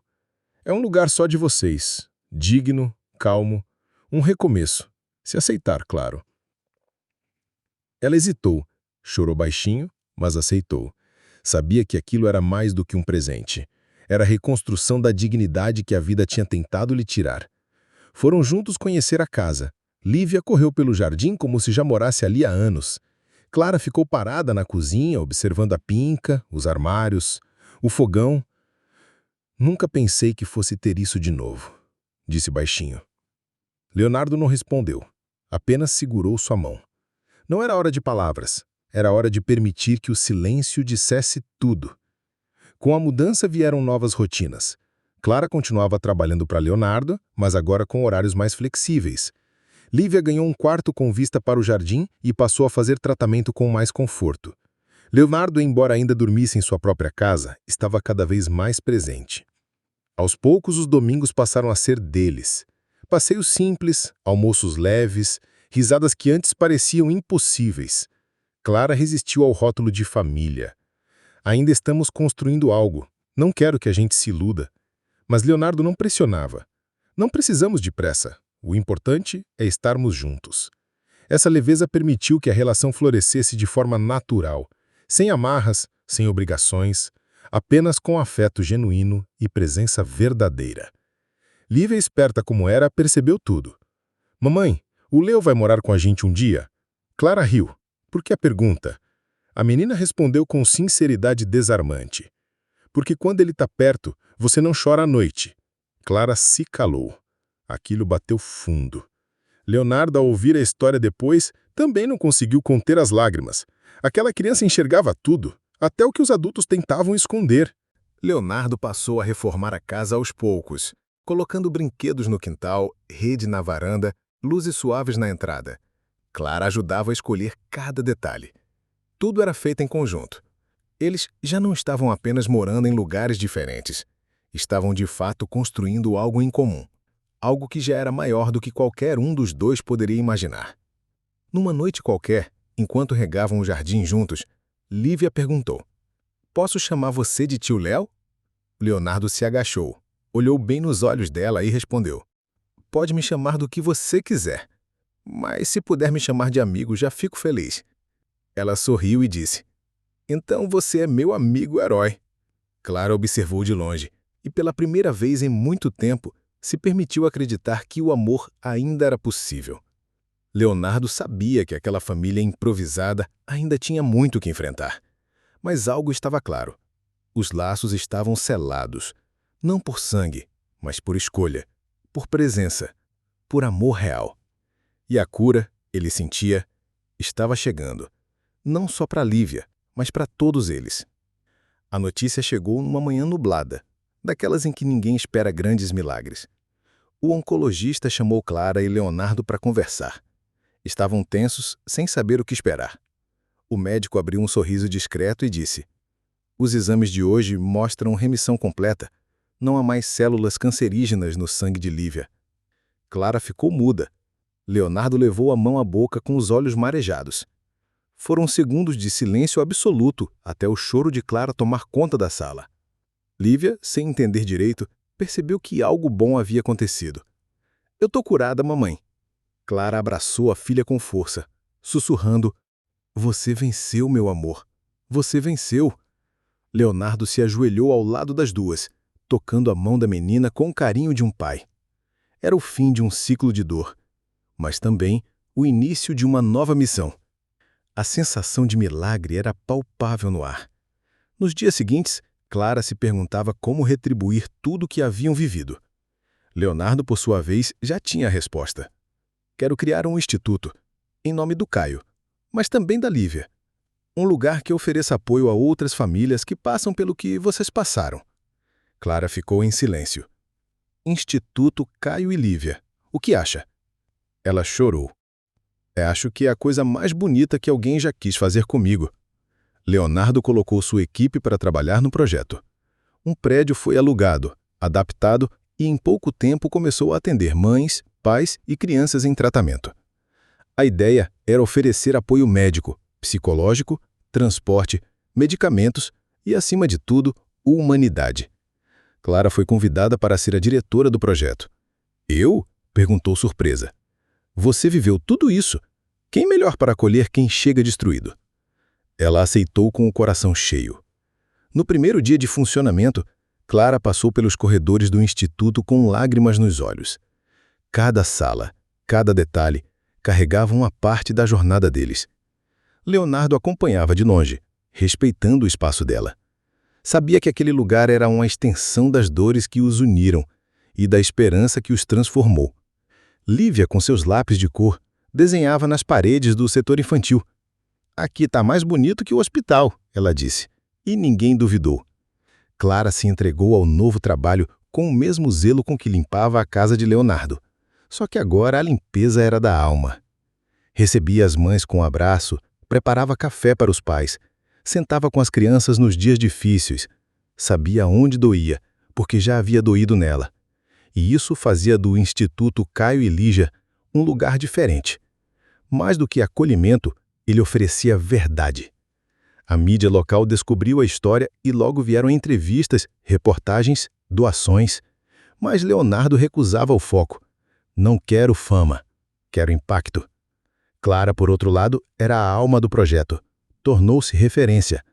"É um lugar só de vocês. Digno, calmo, um recomeço. Se aceitar, claro." Ela hesitou, chorou baixinho, mas aceitou. Sabia que aquilo era mais do que um presente. Era a reconstrução da dignidade que a vida tinha tentado lhe tirar. Foram juntos conhecer a casa. Lívia correu pelo jardim como se já morasse ali há anos. Clara ficou parada na cozinha, observando a pinca, os armários, o fogão. "Nunca pensei que fosse ter isso de novo", disse baixinho. Leonardo não respondeu. Apenas segurou sua mão. Não era hora de palavras. Era hora de permitir que o silêncio dissesse tudo. Com a mudança vieram novas rotinas. Clara continuava trabalhando para Leonardo, mas agora com horários mais flexíveis. Lívia ganhou um quarto com vista para o jardim e passou a fazer tratamento com mais conforto. Leonardo, embora ainda dormisse em sua própria casa, estava cada vez mais presente. Aos poucos, os domingos passaram a ser deles. Passeios simples, almoços leves, risadas que antes pareciam impossíveis. Clara resistiu ao rótulo de família. "Ainda estamos construindo algo. Não quero que a gente se iluda." Mas Leonardo não pressionava. "Não precisamos de pressa. O importante é estarmos juntos." Essa leveza permitiu que a relação florescesse de forma natural, sem amarras, sem obrigações, apenas com afeto genuíno e presença verdadeira. Lívia, esperta como era, percebeu tudo. Mamãe, o Leo vai morar com a gente um dia? Clara riu. Por que a pergunta? A menina respondeu com sinceridade desarmante. Porque quando ele está perto, você não chora à noite. Clara se calou. Aquilo bateu fundo. Leonardo, ao ouvir a história depois, também não conseguiu conter as lágrimas. Aquela criança enxergava tudo, até o que os adultos tentavam esconder. Leonardo passou a reformar a casa aos poucos, colocando brinquedos no quintal, rede na varanda, luzes suaves na entrada. Clara ajudava a escolher cada detalhe. Tudo era feito em conjunto. Eles já não estavam apenas morando em lugares diferentes. Estavam de fato construindo algo em comum. Algo que já era maior do que qualquer um dos dois poderia imaginar. Numa noite qualquer, enquanto regavam o jardim juntos, Lívia perguntou: "Posso chamar você de tio Léo?" Leonardo se agachou, olhou bem nos olhos dela e respondeu: "Pode me chamar do que você quiser, mas se puder me chamar de amigo, já fico feliz." Ela sorriu e disse: "Então você é meu amigo herói." Clara observou de longe e, pela primeira vez em muito tempo, se permitiu acreditar que o amor ainda era possível. Leonardo sabia que aquela família improvisada ainda tinha muito que enfrentar. Mas algo estava claro. Os laços estavam selados, não por sangue, mas por escolha, por presença, por amor real. E a cura, ele sentia, estava chegando, não só para Lívia, mas para todos eles. A notícia chegou numa manhã nublada, daquelas em que ninguém espera grandes milagres. O oncologista chamou Clara e Leonardo para conversar. Estavam tensos, sem saber o que esperar. O médico abriu um sorriso discreto e disse: "Os exames de hoje mostram remissão completa. Não há mais células cancerígenas no sangue de Lívia." Clara ficou muda. Leonardo levou a mão à boca com os olhos marejados. Foram segundos de silêncio absoluto até o choro de Clara tomar conta da sala. Lívia, sem entender direito, percebeu que algo bom havia acontecido. "Eu tô curada, mamãe." Clara abraçou a filha com força, sussurrando: "Você venceu, meu amor. Você venceu." Leonardo se ajoelhou ao lado das duas, tocando a mão da menina com o carinho de um pai. Era o fim de um ciclo de dor, mas também o início de uma nova missão. A sensação de milagre era palpável no ar. Nos dias seguintes, Clara se perguntava como retribuir tudo o que haviam vivido. Leonardo, por sua vez, já tinha a resposta. "Quero criar um instituto, em nome do Caio, mas também da Lívia. Um lugar que ofereça apoio a outras famílias que passam pelo que vocês passaram." Clara ficou em silêncio. "Instituto Caio e Lívia. O que acha?" Ela chorou. "Acho que é a coisa mais bonita que alguém já quis fazer comigo." Leonardo colocou sua equipe para trabalhar no projeto. Um prédio foi alugado, adaptado e em pouco tempo começou a atender mães, pais e crianças em tratamento. A ideia era oferecer apoio médico, psicológico, transporte, medicamentos e, acima de tudo, humanidade. Clara foi convidada para ser a diretora do projeto. "Eu?" perguntou surpresa. "Você viveu tudo isso. Quem melhor para acolher quem chega destruído?" Ela aceitou com o coração cheio. No primeiro dia de funcionamento, Clara passou pelos corredores do instituto com lágrimas nos olhos. Cada sala, cada detalhe, carregava uma parte da jornada deles. Leonardo acompanhava de longe, respeitando o espaço dela. Sabia que aquele lugar era uma extensão das dores que os uniram e da esperança que os transformou. Lívia, com seus lápis de cor, desenhava nas paredes do setor infantil. "Aqui está mais bonito que o hospital", ela disse, e ninguém duvidou. Clara se entregou ao novo trabalho com o mesmo zelo com que limpava a casa de Leonardo. Só que agora a limpeza era da alma. Recebia as mães com um abraço, preparava café para os pais, sentava com as crianças nos dias difíceis. Sabia onde doía, porque já havia doído nela. E isso fazia do Instituto Caio e Lígia um lugar diferente. Mais do que acolhimento, ele oferecia verdade. A mídia local descobriu a história e logo vieram entrevistas, reportagens, doações. Mas Leonardo recusava o foco. "Não quero fama, quero impacto." Clara, por outro lado, era a alma do projeto. Tornou-se referência.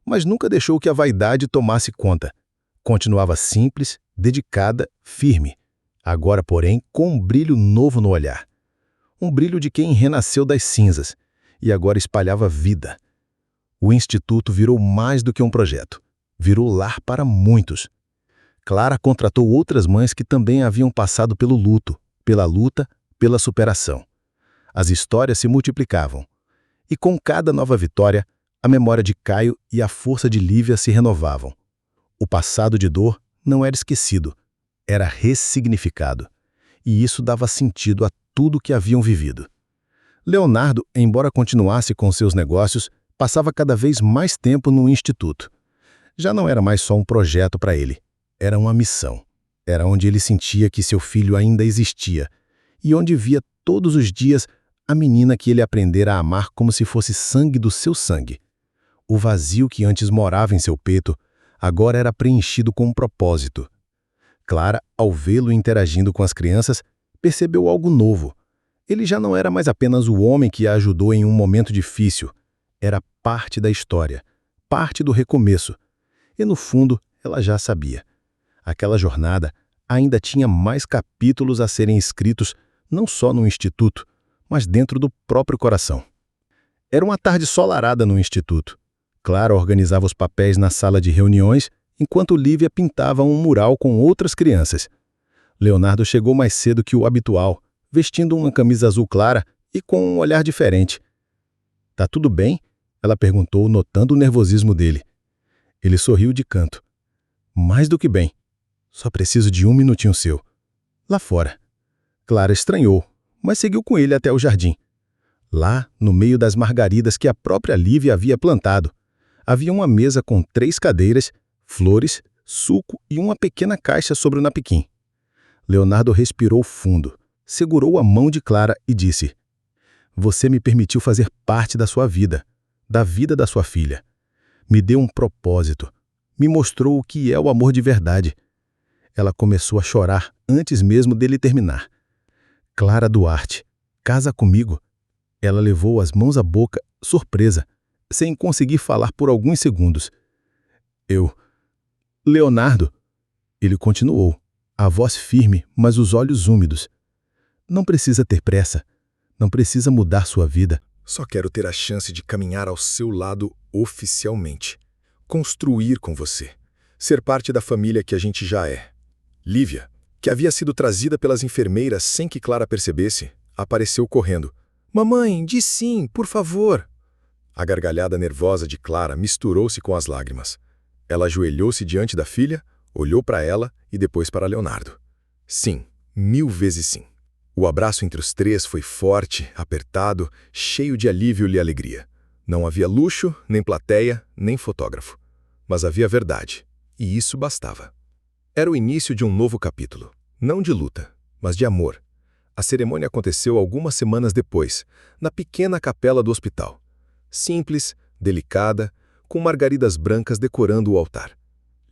Mas nunca deixou que a vaidade tomasse conta. Continuava simples, dedicada, firme. Agora, porém, com um brilho novo no olhar. um brilho de quem renasceu das cinzas e agora espalhava vida. O Instituto virou mais do que um projeto. Virou lar para muitos. Clara contratou outras mães que também haviam passado pelo luto, pela luta, pela superação. As histórias se multiplicavam. E com cada nova vitória, a memória de Caio e a força de Lívia se renovavam. O passado de dor não era esquecido, era ressignificado. E isso dava sentido a tudo que haviam vivido. Leonardo, embora continuasse com seus negócios, passava cada vez mais tempo no Instituto. Já não era mais só um projeto para ele, era uma missão. Era onde ele sentia que seu filho ainda existia e onde via todos os dias a menina que ele aprendera a amar como se fosse sangue do seu sangue. O vazio que antes morava em seu peito agora era preenchido com um propósito. Clara, ao vê-lo interagindo com as crianças, percebeu algo novo. Ele já não era mais apenas o homem que a ajudou em um momento difícil. Era parte da história, parte do recomeço. E no fundo, ela já sabia. Aquela jornada ainda tinha mais capítulos a serem escritos, não só no Instituto, mas dentro do próprio coração. Era uma tarde solarada no Instituto. Clara organizava os papéis na sala de reuniões, enquanto Lívia pintava um mural com outras crianças. Leonardo chegou mais cedo que o habitual, vestindo uma camisa azul clara e com um olhar diferente. "Tá tudo bem?" ela perguntou, notando o nervosismo dele. Ele sorriu de canto. "Mais do que bem. Só preciso de um minutinho seu. Lá fora." Clara estranhou, mas seguiu com ele até o jardim. Lá, no meio das margaridas que a própria Lívia havia plantado, havia uma mesa com 3 cadeiras, flores, suco e uma pequena caixa sobre o napequim. Leonardo respirou fundo, segurou a mão de Clara e disse: "Você me permitiu fazer parte da sua vida, da vida da sua filha. Me deu um propósito, me mostrou o que é o amor de verdade." Ela começou a chorar antes mesmo dele terminar. "Clara Duarte, casa comigo." Ela levou as mãos à boca, surpresa, sem conseguir falar por alguns segundos. Leonardo." Ele continuou, a voz firme, mas os olhos úmidos. "Não precisa ter pressa. Não precisa mudar sua vida. Só quero ter a chance de caminhar ao seu lado oficialmente. Construir com você. Ser parte da família que a gente já é." Lívia, que havia sido trazida pelas enfermeiras sem que Clara percebesse, apareceu correndo. "Mamãe, diz sim, por favor." A gargalhada nervosa de Clara misturou-se com as lágrimas. Ela ajoelhou-se diante da filha, olhou para ela e depois para Leonardo. Sim, 1000 vezes sim. O abraço entre os 3 foi forte, apertado, cheio de alívio e alegria. Não havia luxo, nem plateia, nem fotógrafo. Mas havia verdade, e isso bastava. Era o início de um novo capítulo, não de luta, mas de amor. A cerimônia aconteceu algumas semanas depois, na pequena capela do hospital. Simples, delicada, com margaridas brancas decorando o altar.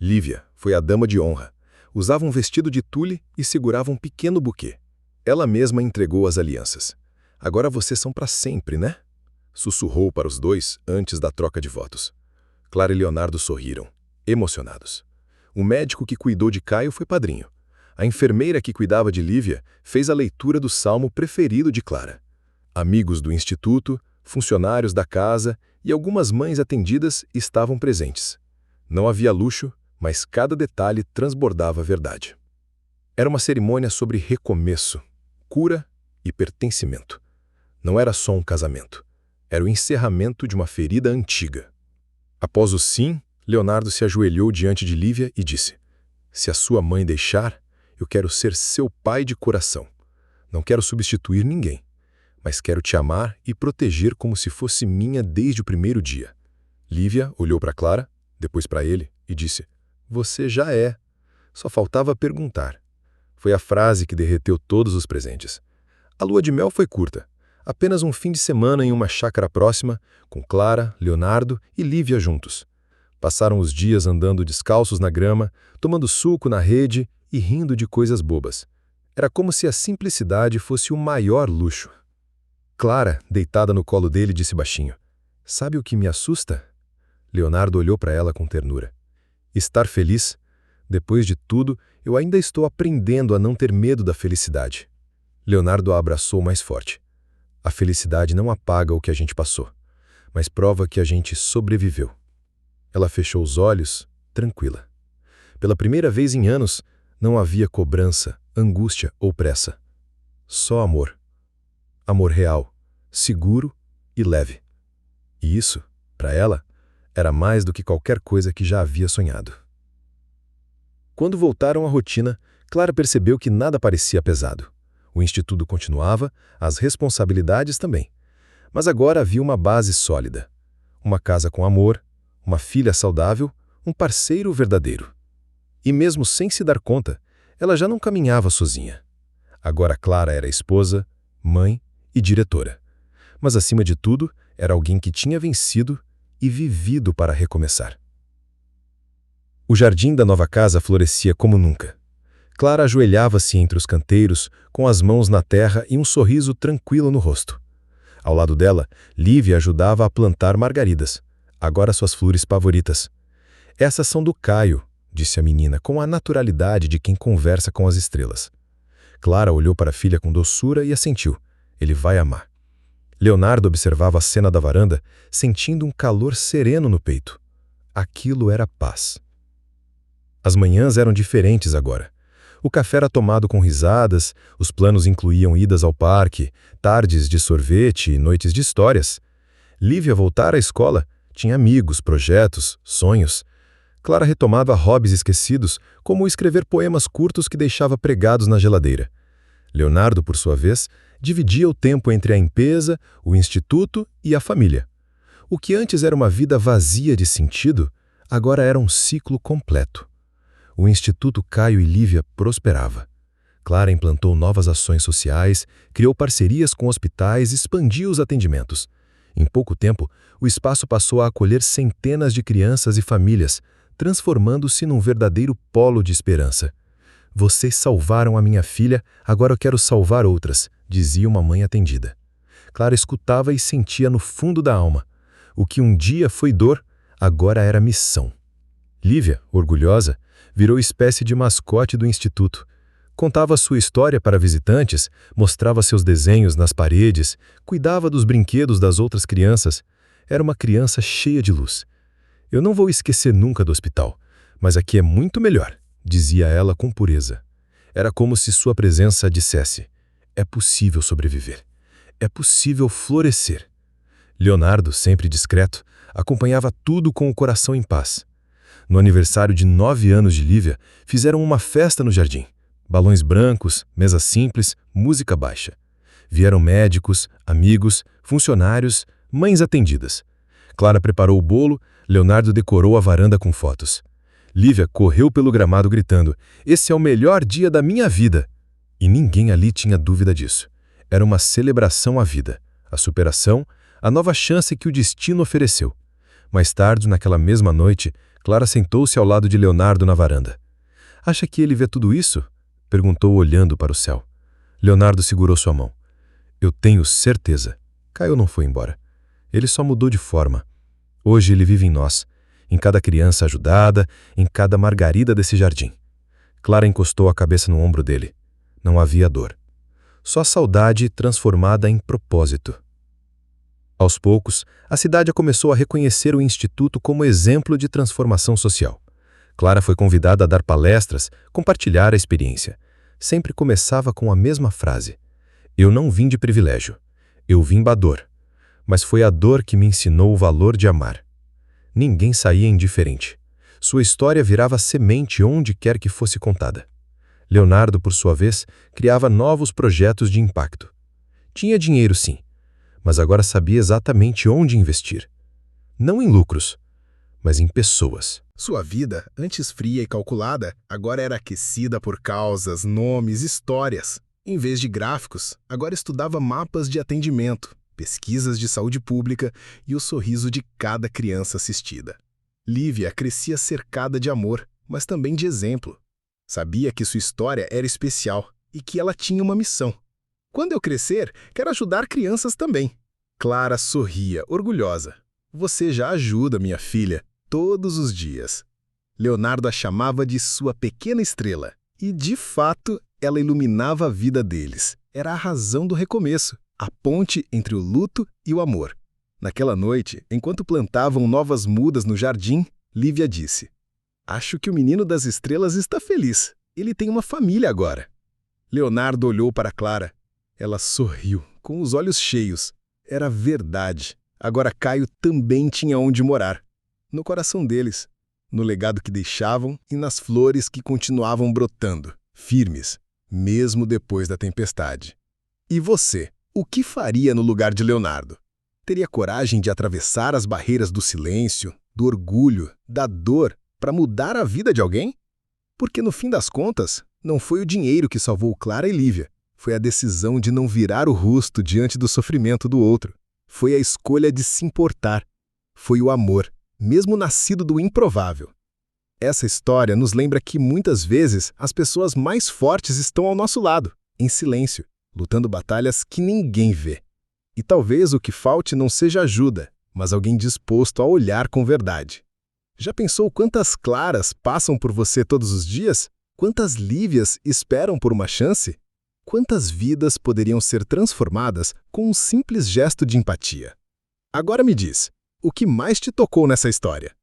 Lívia foi a dama de honra. Usava um vestido de tule e segurava um pequeno buquê. Ela mesma entregou as alianças. "Agora vocês são para sempre, né?" Sussurrou para os 2 antes da troca de votos. Clara e Leonardo sorriram, emocionados. O médico que cuidou de Caio foi padrinho. A enfermeira que cuidava de Lívia fez a leitura do salmo preferido de Clara. Amigos do instituto, funcionários da casa e algumas mães atendidas estavam presentes. Não havia luxo, mas cada detalhe transbordava a verdade. Era uma cerimônia sobre recomeço, cura e pertencimento. Não era só um casamento. Era o encerramento de uma ferida antiga. Após o sim, Leonardo se ajoelhou diante de Lívia e disse: "Se a sua mãe deixar, eu quero ser seu pai de coração. Não quero substituir ninguém, mas quero te amar e proteger como se fosse minha desde o primeiro dia." Lívia olhou para Clara, depois para ele e disse: "Você já é." Só faltava perguntar. Foi a frase que derreteu todos os presentes. A lua de mel foi curta. Apenas um fim de semana em uma chácara próxima, com Clara, Leonardo e Lívia juntos. Passaram os dias andando descalços na grama, tomando suco na rede e rindo de coisas bobas. Era como se a simplicidade fosse o maior luxo. Clara, deitada no colo dele, disse baixinho: "Sabe o que me assusta?" Leonardo olhou para ela com ternura. "Estar feliz? Depois de tudo, eu ainda estou aprendendo a não ter medo da felicidade." Leonardo a abraçou mais forte. A felicidade não apaga o que a gente passou, mas prova que a gente sobreviveu. Ela fechou os olhos, tranquila. Pela primeira vez em anos, não havia cobrança, angústia ou pressa. Só amor. Amor real, seguro e leve. E isso, para ela, era mais do que qualquer coisa que já havia sonhado. Quando voltaram à rotina, Clara percebeu que nada parecia pesado. O instituto continuava, as responsabilidades também. Mas agora havia uma base sólida. Uma casa com amor, uma filha saudável, um parceiro verdadeiro. E mesmo sem se dar conta, ela já não caminhava sozinha. Agora Clara era esposa, mãe e diretora. Mas acima de tudo, era alguém que tinha vencido e vivido para recomeçar. O jardim da nova casa florescia como nunca. Clara ajoelhava-se entre os canteiros, com as mãos na terra e um sorriso tranquilo no rosto. Ao lado dela, Lívia ajudava a plantar margaridas, agora suas flores favoritas. Essas são do Caio, disse a menina, com a naturalidade de quem conversa com as estrelas. Clara olhou para a filha com doçura e assentiu. Ele vai amar. Leonardo observava a cena da varanda, sentindo um calor sereno no peito. Aquilo era paz. As manhãs eram diferentes agora. O café era tomado com risadas, os planos incluíam idas ao parque, tardes de sorvete e noites de histórias. Lívia voltara à escola, tinha amigos, projetos, sonhos. Clara retomava hobbies esquecidos, como escrever poemas curtos que deixava pregados na geladeira. Leonardo, por sua vez, dividia o tempo entre a empresa, o instituto e a família. O que antes era uma vida vazia de sentido, agora era um ciclo completo. O Instituto Caio e Lívia prosperava. Clara implantou novas ações sociais, criou parcerias com hospitais e expandiu os atendimentos. Em pouco tempo, o espaço passou a acolher centenas de crianças e famílias, transformando-se num verdadeiro polo de esperança. Vocês salvaram a minha filha, agora eu quero salvar outras, dizia uma mãe atendida. Clara escutava e sentia no fundo da alma. O que um dia foi dor, agora era missão. Lívia, orgulhosa, virou espécie de mascote do instituto. Contava sua história para visitantes, mostrava seus desenhos nas paredes, cuidava dos brinquedos das outras crianças. Era uma criança cheia de luz. Eu não vou esquecer nunca do hospital, mas aqui é muito melhor, dizia ela com pureza. Era como se sua presença dissesse: é possível sobreviver. É possível florescer. Leonardo, sempre discreto, acompanhava tudo com o coração em paz. No aniversário de 9 anos de Lívia, fizeram uma festa no jardim. Balões brancos, mesa simples, música baixa. Vieram médicos, amigos, funcionários, mães atendidas. Clara preparou o bolo, Leonardo decorou a varanda com fotos. Lívia correu pelo gramado gritando: "Esse é o melhor dia da minha vida!" E ninguém ali tinha dúvida disso. Era uma celebração à vida, a superação, a nova chance que o destino ofereceu. Mais tarde, naquela mesma noite, Clara sentou-se ao lado de Leonardo na varanda. "Acha que ele vê tudo isso?" perguntou olhando para o céu. Leonardo segurou sua mão. "Eu tenho certeza." Caio não foi embora. Ele só mudou de forma. Hoje ele vive em nós, em cada criança ajudada, em cada margarida desse jardim. Clara encostou a cabeça no ombro dele. Não havia dor. Só saudade transformada em propósito. Aos poucos, a cidade começou a reconhecer o Instituto como exemplo de transformação social. Clara foi convidada a dar palestras, compartilhar a experiência. Sempre começava com a mesma frase: "Eu não vim de privilégio, eu vim da dor. Mas foi a dor que me ensinou o valor de amar." Ninguém saía indiferente. Sua história virava semente onde quer que fosse contada. Leonardo, por sua vez, criava novos projetos de impacto. Tinha dinheiro, sim, mas agora sabia exatamente onde investir. Não em lucros, mas em pessoas. Sua vida, antes fria e calculada, agora era aquecida por causas, nomes, histórias. Em vez de gráficos, agora estudava mapas de atendimento, pesquisas de saúde pública e o sorriso de cada criança assistida. Lívia crescia cercada de amor, mas também de exemplo. Sabia que sua história era especial e que ela tinha uma missão. "Quando eu crescer, quero ajudar crianças também." Clara sorria, orgulhosa. "Você já ajuda, minha filha, todos os dias." Leonardo a chamava de sua pequena estrela. E, de fato, ela iluminava a vida deles. Era a razão do recomeço. A ponte entre o luto e o amor. Naquela noite, enquanto plantavam novas mudas no jardim, Lívia disse: "Acho que o menino das estrelas está feliz. Ele tem uma família agora." Leonardo olhou para Clara. Ela sorriu, com os olhos cheios. Era verdade. Agora Caio também tinha onde morar. No coração deles, no legado que deixavam e nas flores que continuavam brotando, firmes, mesmo depois da tempestade. E você, o que faria no lugar de Leonardo? Teria coragem de atravessar as barreiras do silêncio, do orgulho, da dor, para mudar a vida de alguém? Porque no fim das contas, não foi o dinheiro que salvou Clara e Lívia. Foi a decisão de não virar o rosto diante do sofrimento do outro. Foi a escolha de se importar. Foi o amor, mesmo nascido do improvável. Essa história nos lembra que muitas vezes as pessoas mais fortes estão ao nosso lado, em silêncio, lutando batalhas que ninguém vê. E talvez o que falte não seja ajuda, mas alguém disposto a olhar com verdade. Já pensou quantas Claras passam por você todos os dias? Quantas Lívias esperam por uma chance? Quantas vidas poderiam ser transformadas com um simples gesto de empatia? Agora me diz, o que mais te tocou nessa história?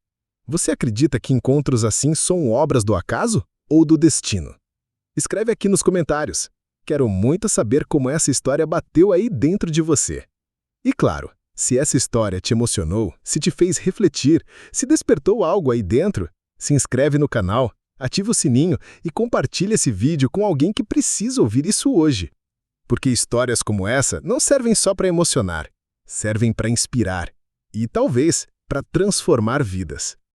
Você acredita que encontros assim são obras do acaso ou do destino? Escreve aqui nos comentários. Quero muito saber como essa história bateu aí dentro de você. E claro, se essa história te emocionou, se te fez refletir, se despertou algo aí dentro, se inscreve no canal, ativa o sininho e compartilha esse vídeo com alguém que precisa ouvir isso hoje. Porque histórias como essa não servem só para emocionar, servem para inspirar e, talvez, para transformar vidas.